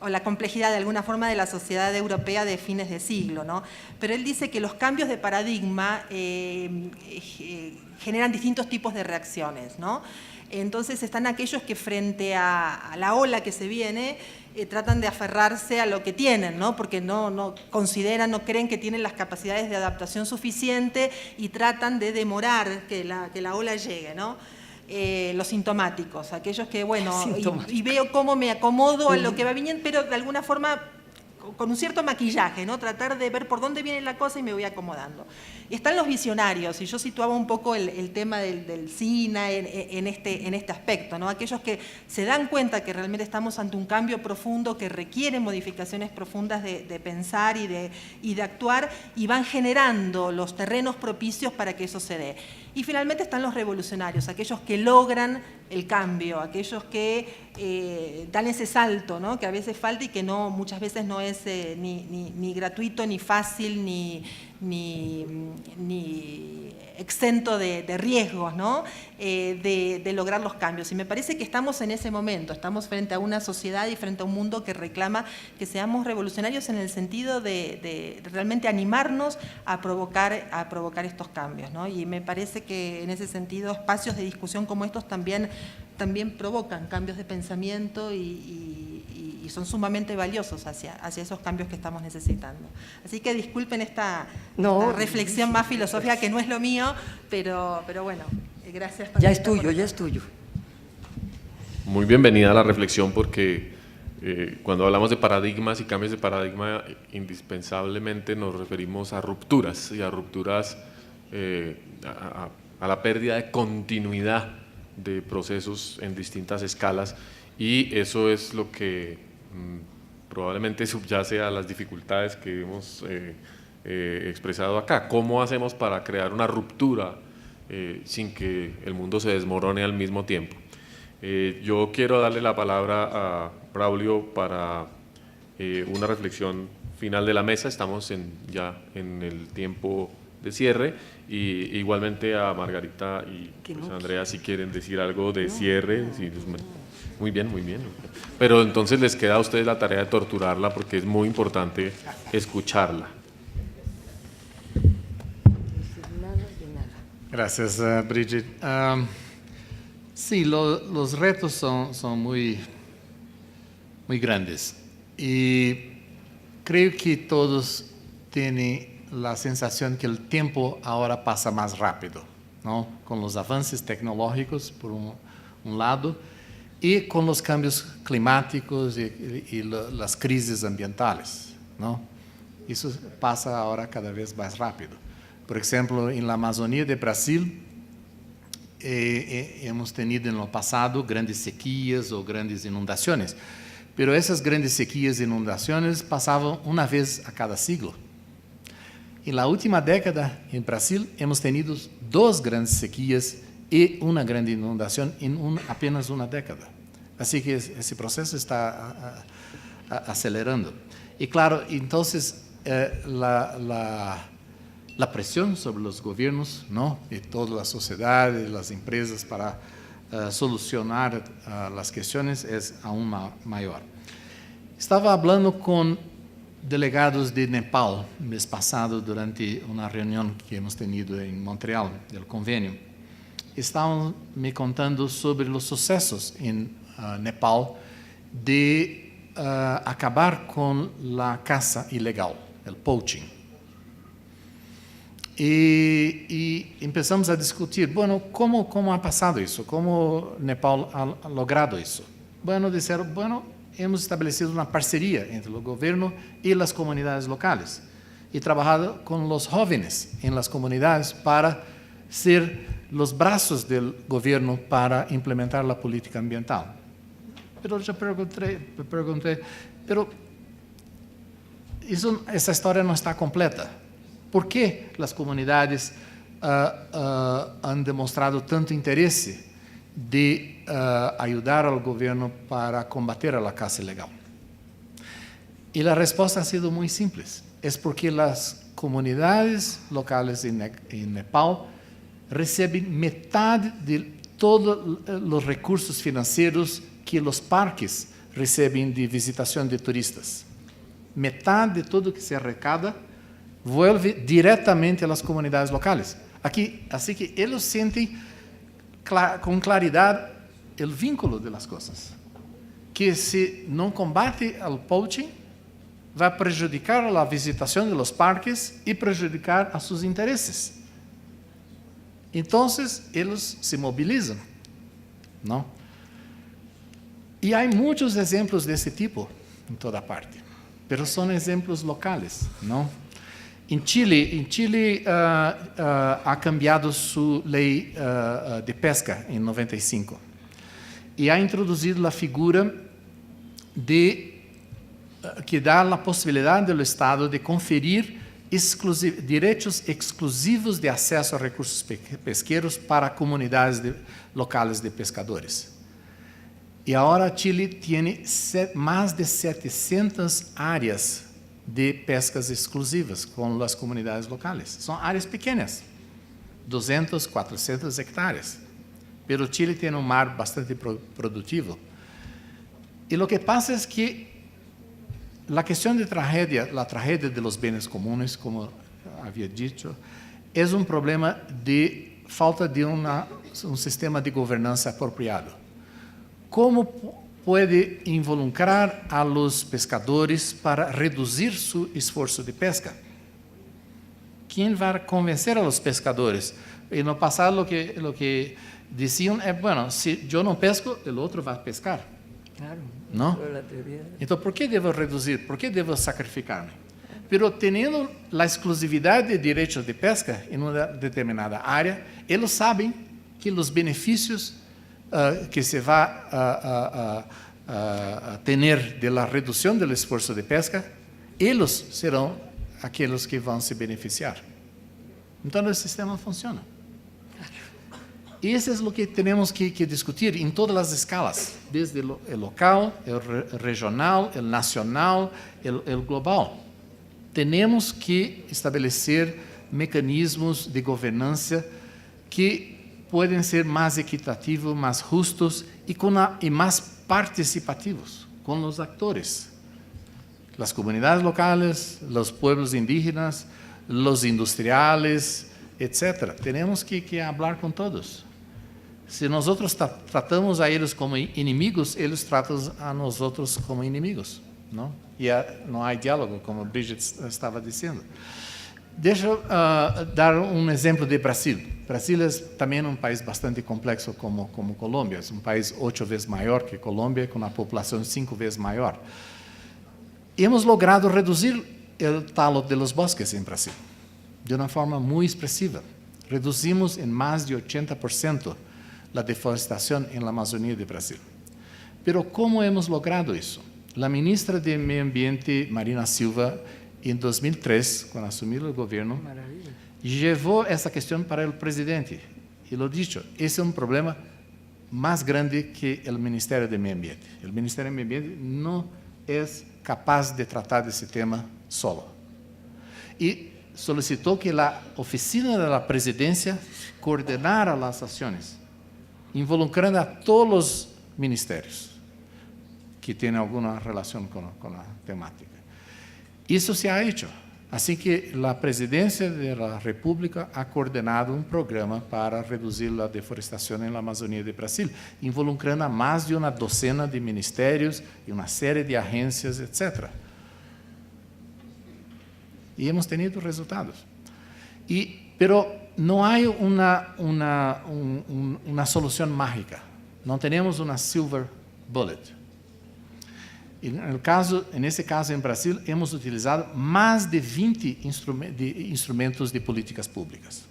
la complejidad de alguna forma de la sociedad europea de fines de siglo, ¿no? Pero él dice que los cambios de paradigma generan distintos tipos de reacciones, ¿no? Entonces están aquellos que frente a la ola que se viene tratan de aferrarse a lo que tienen, ¿no? Porque no consideran, no creen que tienen las capacidades de adaptación suficiente y tratan de demorar que la ola llegue, ¿no? Los sintomáticos, aquellos que, bueno, y veo cómo me acomodo a lo que va viniendo, pero de alguna forma con un cierto maquillaje, ¿no? Tratar de ver por dónde viene la cosa y me voy acomodando. Y están los visionarios, y yo situaba un poco el tema del cine en este aspecto, ¿no? Aquellos que se dan cuenta que realmente estamos ante un cambio profundo que requiere modificaciones profundas de pensar y de actuar, y van generando los terrenos propicios para que eso se dé. Y finalmente están los revolucionarios, aquellos que logran el cambio, aquellos que dan ese salto, ¿no? Que a veces falta y que muchas veces no es ni gratuito, ni fácil, ni exento de riesgos, ¿no? De lograr los cambios. Y me parece que estamos en ese momento, estamos frente a una sociedad y frente a un mundo que reclama que seamos revolucionarios en el sentido de realmente animarnos a provocar estos cambios, ¿no? Y me parece que en ese sentido espacios de discusión como estos también provocan cambios de pensamiento y son sumamente valiosos hacia esos cambios que estamos necesitando. Así que disculpen esta reflexión más filosófica, que no es lo mío, pero bueno, gracias. Ya es tuyo. Muy bienvenida a la reflexión, porque cuando hablamos de paradigmas y cambios de paradigma, indispensablemente nos referimos a rupturas, y a rupturas, a la pérdida de continuidad de procesos en distintas escalas, y eso es lo que probablemente subyace a las dificultades que hemos expresado acá. ¿Cómo hacemos para crear una ruptura sin que el mundo se desmorone al mismo tiempo? Yo quiero darle la palabra a Braulio para una reflexión final de la mesa. Estamos ya en el tiempo de cierre, y igualmente a Margarita y pues, Andrea, si quieren decir algo de cierre. Muy bien. Pero entonces les queda a ustedes la tarea de torturarla, porque es muy importante escucharla. Gracias, Bridget. Sí, los retos son muy grandes, y creo que todos tienen la sensación que el tiempo ahora pasa más rápido, ¿no? Con los avances tecnológicos, por un lado, y con los cambios climáticos y las crisis ambientales, ¿no? Eso pasa ahora cada vez más rápido. Por ejemplo, en la Amazonía de Brasil, hemos tenido en lo pasado grandes sequías o grandes inundaciones, pero esas grandes sequías e inundaciones pasaban una vez a cada siglo. En la última década, en Brasil, hemos tenido 2 grandes sequías y una grande inundación en apenas una década. Así que ese proceso está acelerando. Y claro, entonces la presión sobre los gobiernos, ¿no? Y toda la sociedad y las empresas para solucionar las cuestiones es aún mayor. Estaba hablando con delegados de Nepal mes pasado durante una reunión que hemos tenido en Montreal, del convenio. Estaban me contando sobre los sucesos en Nepal de acabar con la caza ilegal, el poaching. Y empezamos a discutir, bueno, ¿cómo ha pasado eso? ¿Cómo Nepal ha logrado eso? Bueno, dijeron, bueno, hemos establecido una parcería entre el gobierno y las comunidades locales y trabajado con los jóvenes en las comunidades para ser los brazos del gobierno para implementar la política ambiental. Pero yo pregunté, pero esa historia no está completa. ¿Por qué las comunidades han demostrado tanto interés de ayudar al gobierno para combater a la caza ilegal? Y la respuesta ha sido muy simple. Es porque las comunidades locales en Nepal reciben mitad de todos los recursos financieros que los parques reciben de visitación de turistas. Mitad de todo que se arrecada vuelve directamente a las comunidades locales. Así que ellos sienten con claridad el vínculo de las cosas. Que si no combate al poaching, va a prejudicar a la visitación de los parques y prejudicar a sus intereses. Entonces, ellos se movilizan, ¿no? Y hay muchos ejemplos de ese tipo en toda parte, pero son ejemplos locales, ¿no? En Chile ha cambiado su ley de pesca en 95 y ha introducido la figura que da la posibilidad del Estado de conferir derechos exclusivos de acceso a recursos pesqueros para comunidades locales de pescadores. Y ahora Chile tiene más de 700 áreas de pescas exclusivas con las comunidades locales. Son áreas pequeñas, 200, 400 hectáreas. Pero Chile tiene un mar bastante productivo. Y lo que pasa es que la cuestión de la tragedia de los bienes comunes, como había dicho, es un problema de falta de un sistema de gobernanza apropiado. ¿Cómo puede involucrar a los pescadores para reducir su esfuerzo de pesca? ¿Quién va a convencer a los pescadores? En lo pasado lo que decían es, bueno, si yo no pesco, el otro va a pescar. Claro. ¿No? Entonces, ¿por qué debo reducir? ¿Por qué debo sacrificarme? Pero teniendo la exclusividad de derechos de pesca en una determinada área, ellos saben que los beneficios que se va a tener de la reducción del esfuerzo de pesca, ellos serán aquellos que van a se beneficiar. Entonces el sistema funciona. Y eso es lo que tenemos que discutir en todas las escalas, desde el local, el regional, el nacional, el global. Tenemos que establecer mecanismos de gobernanza que pueden ser más equitativos, más justos y más participativos con los actores. Las comunidades locales, los pueblos indígenas, los industriales, etc. Tenemos que hablar con todos. Si nosotros tratamos a ellos como inimigos, ellos tratan a nosotros como inimigos, ¿no? Y no hay diálogo, como Bridget estaba diciendo. Deixa eu dar um exemplo de Brasil. Brasil é também um país bastante complexo como Colômbia. É um país 8 vezes maior que Colômbia, com uma população 5 vezes maior. Hemos logrado reduzir o talo de los bosques em Brasil, de uma forma muito expressiva. Reduzimos em mais de 80% a deforestação na Amazônia de Brasil. Pero como hemos logrado isso? A ministra de Meio Ambiente, Marina Silva, em 2003, quando assumiu o governo, levou essa questão para o presidente. E lo dicho, esse é um problema mais grande que o Ministério do Meio Ambiente. O Ministério do Meio Ambiente não é capaz de tratar desse tema solo. E solicitou que a oficina da presidência coordenara as ações, involucrando a todos os ministérios que têm alguma relação com a temática. Isso se ha hecho. Assim que a presidência da República ha coordenado um programa para reduzir a deforestação na Amazônia de Brasil, involucrando a mais de uma docena de ministérios e uma série de agências, etc. E hemos tenido resultados. Pero não há uma solução mágica. Não temos uma silver bullet. Nesse caso, em Brasil, hemos utilizado mais de 20 instrumentos de políticas públicas.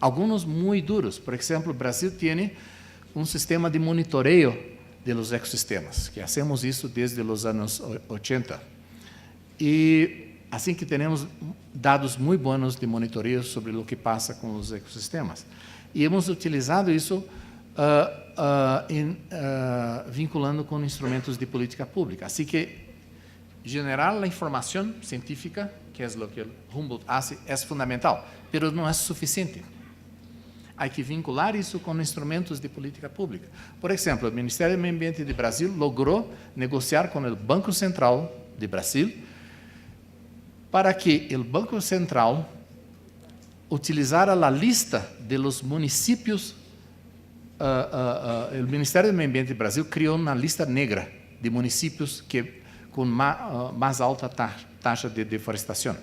Alguns muito duros. Por exemplo, o Brasil tem um sistema de monitoreio dos ecossistemas, que hacemos isso desde os anos 80. E assim que temos dados muito bons de monitoreio sobre o que passa com os ecossistemas. E hemos utilizado isso vinculando com instrumentos de política pública. Assim que generar a informação científica, que é o que o Humboldt hace, é fundamental, mas não é suficiente. Há que vincular isso com instrumentos de política pública. Por exemplo, o Ministério do Meio Ambiente de Brasil logrou negociar com o Banco Central de Brasil para que o Banco Central utilizara a lista de los municípios. O Ministério do Meio Ambiente do Brasil criou uma lista negra de municípios com mais alta taxa de deforestação.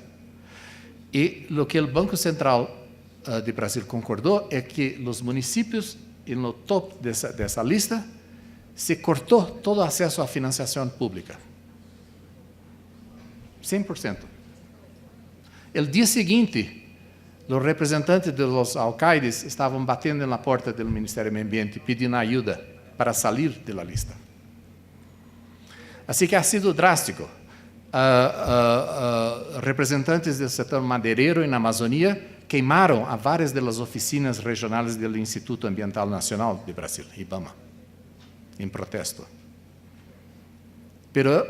E o que o Banco Central de Brasil concordou é que os municípios, no top dessa lista, se cortou todo o acesso à financiação pública. 100%. O dia seguinte, os representantes dos alcaides estavam batendo na porta do Ministério do Meio Ambiente pedindo ajuda para sair da lista. Assim que ha sido drástico. Representantes do setor madeireiro na Amazônia queimaram a várias das oficinas regionais do Instituto Ambiental Nacional de Brasil, IBAMA, em protesto. Pero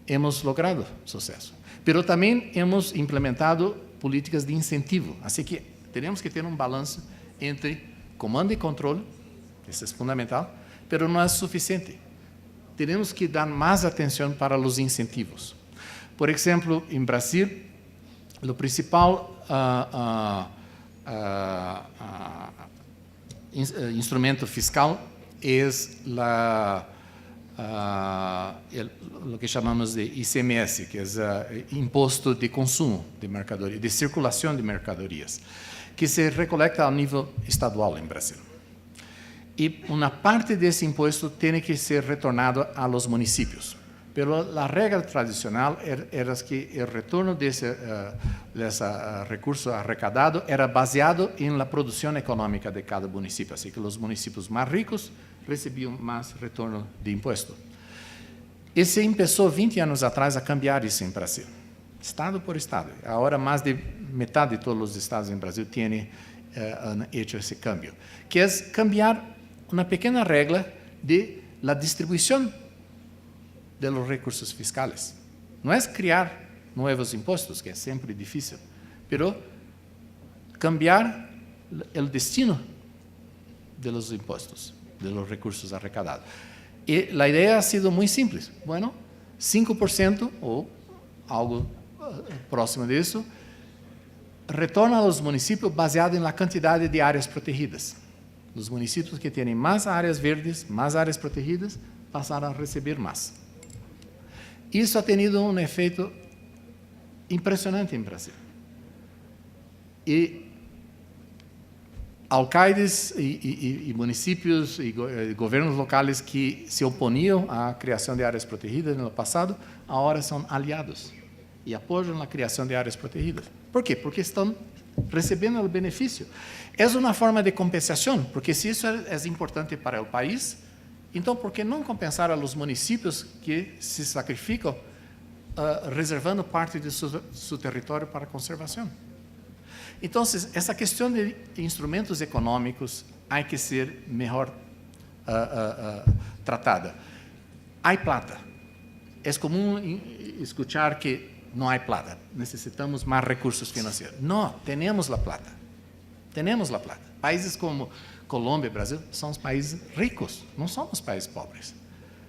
hemos logrado sucesso. Pero também hemos implementado políticas de incentivo. Assim que temos que ter um balanço entre comando e controle, isso é fundamental, mas não é suficiente. Temos que dar mais atenção para os incentivos. Por exemplo, em Brasil, o principal instrumento fiscal é o que chamamos de ICMS, que é Imposto de Consumo de Mercadorias, de Circulação de Mercadorias, que se recolecta ao nível estadual em Brasil. E uma parte desse imposto tem que ser retornado a los municípios. Pero a regra tradicional era que o retorno desse recurso arrecadado era baseado na produção econômica de cada município. Assim que os municípios mais ricos recebiam mais retorno de imposto. E se começou 20 anos atrás a cambiar isso em Brasil, estado por estado. Agora, mais de metade de todos os estados em Brasil têm feito esse cambio, que é cambiar uma pequena regra de la distribuição de los recursos fiscales. Não é criar novos impostos, que é sempre difícil, pero cambiar o destino de los impostos, de los recursos arrecadados. E a ideia ha sido muito simples. Bueno, 5% ou algo próximo disso retorna aos municípios baseado na quantidade de áreas protegidas. Os municípios que têm mais áreas verdes, mais áreas protegidas, passaram a receber mais. Isso ha tenido um efeito impressionante em Brasil. Y alcaldes y municipios y gobiernos locales que se oponían a la creación de áreas protegidas en el pasado, ahora son aliados y apoyan la creación de áreas protegidas. ¿Por qué? Porque están recibiendo el beneficio. Es una forma de compensación, porque si eso es importante para el país, entonces, ¿por qué no compensar a los municipios que se sacrifican reservando parte de su territorio para conservación? Entonces, essa questão de instrumentos econômicos hay que ser mejor tratada. Hay plata. Es común escuchar que no hay plata, necesitamos más recursos financieros. No, tenemos la plata. Tenemos la plata. Países como Colômbia, Brasil, são os países ricos, não somos países pobres.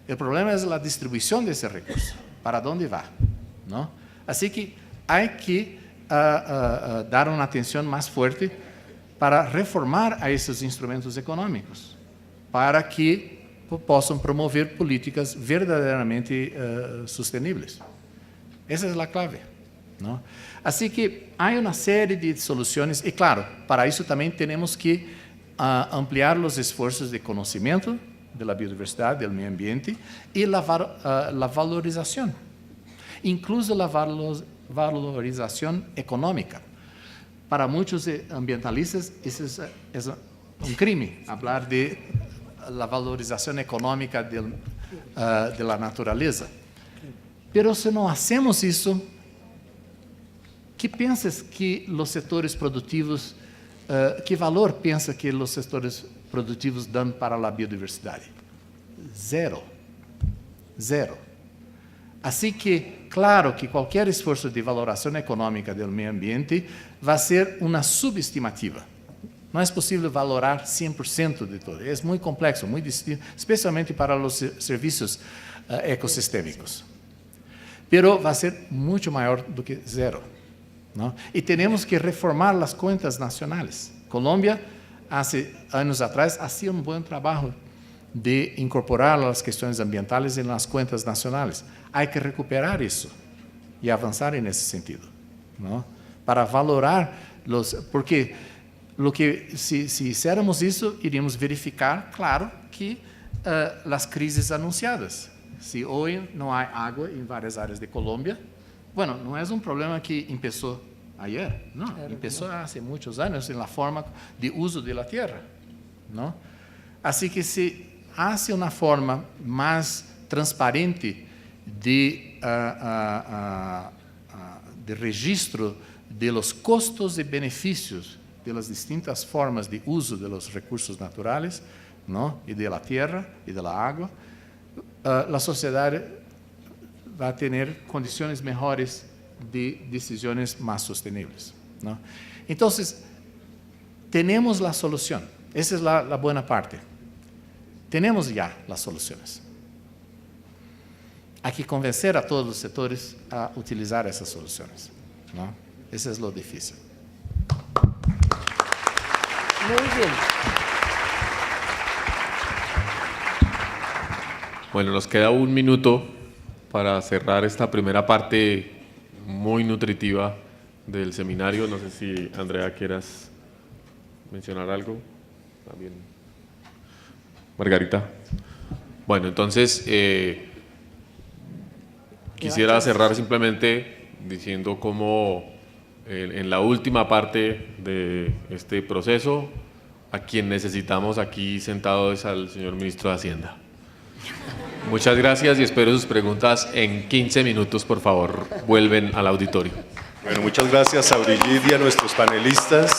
O problema é a distribuição desse recurso, para onde vai, não? Assim que há que dar uma atenção mais forte para reformar a esses instrumentos econômicos, para que possam promover políticas verdadeiramente sustentáveis. Essa é a clave, não? Assim que há uma série de soluções e, claro, para isso também temos que ampliar os esforços de conhecimento da biodiversidade, do meio ambiente e a valorização, incluso a valorização econômica. Para muitos ambientalistas, isso é um crime, falar de la valorização econômica da natureza. Pero se não hacemos isso, que pensas que os setores produtivos, que valor pensa que os setores produtivos dão para a biodiversidade? Zero. Zero. Assim que, claro que qualquer esforço de valoração econômica do meio ambiente vai ser uma subestimativa. Não é possível valorar 100% de todo. É muito complexo, muito distinto, especialmente para os serviços ecossistêmicos. Pero vai ser muito maior do que zero, não? E temos que reformar as contas nacionais. Colômbia, há anos atrás, fazia bom trabalho de incorporar as questões ambientais nas contas nacionais. Há que recuperar isso e avançar nesse sentido, não? Para valorar porque se fizéssemos isso, iríamos verificar, claro, que as crises anunciadas. Se hoje não há água em várias áreas de Colômbia, bueno, não é um problema que começou ayer, não, começou há muitos anos na forma de uso da terra, não? Assim que se há uma forma mais transparente de registro de los costos e benefícios de las distintas formas de uso de los recursos naturales, não? E da terra e da água, a sociedade vai ter condições melhores de decisões mais sustentáveis, não? Então, temos a solução. Essa é a boa parte. Temos já as soluções. Há que convencer a todos os setores a utilizar essas soluções, não? Esse é o difícil. Muy bien. Bueno, nos queda un minuto para cerrar esta primera parte muy nutritiva del seminario. No sé si, Andrea, quieras mencionar algo. También. Margarita. Bueno, entonces quisiera cerrar simplemente diciendo cómo en la última parte de este proceso, a quien necesitamos aquí sentado es al señor Ministro de Hacienda. Muchas gracias y espero sus preguntas en 15 minutos, por favor, vuelven al auditorio. Bueno, muchas gracias a Brigitte y a nuestros panelistas.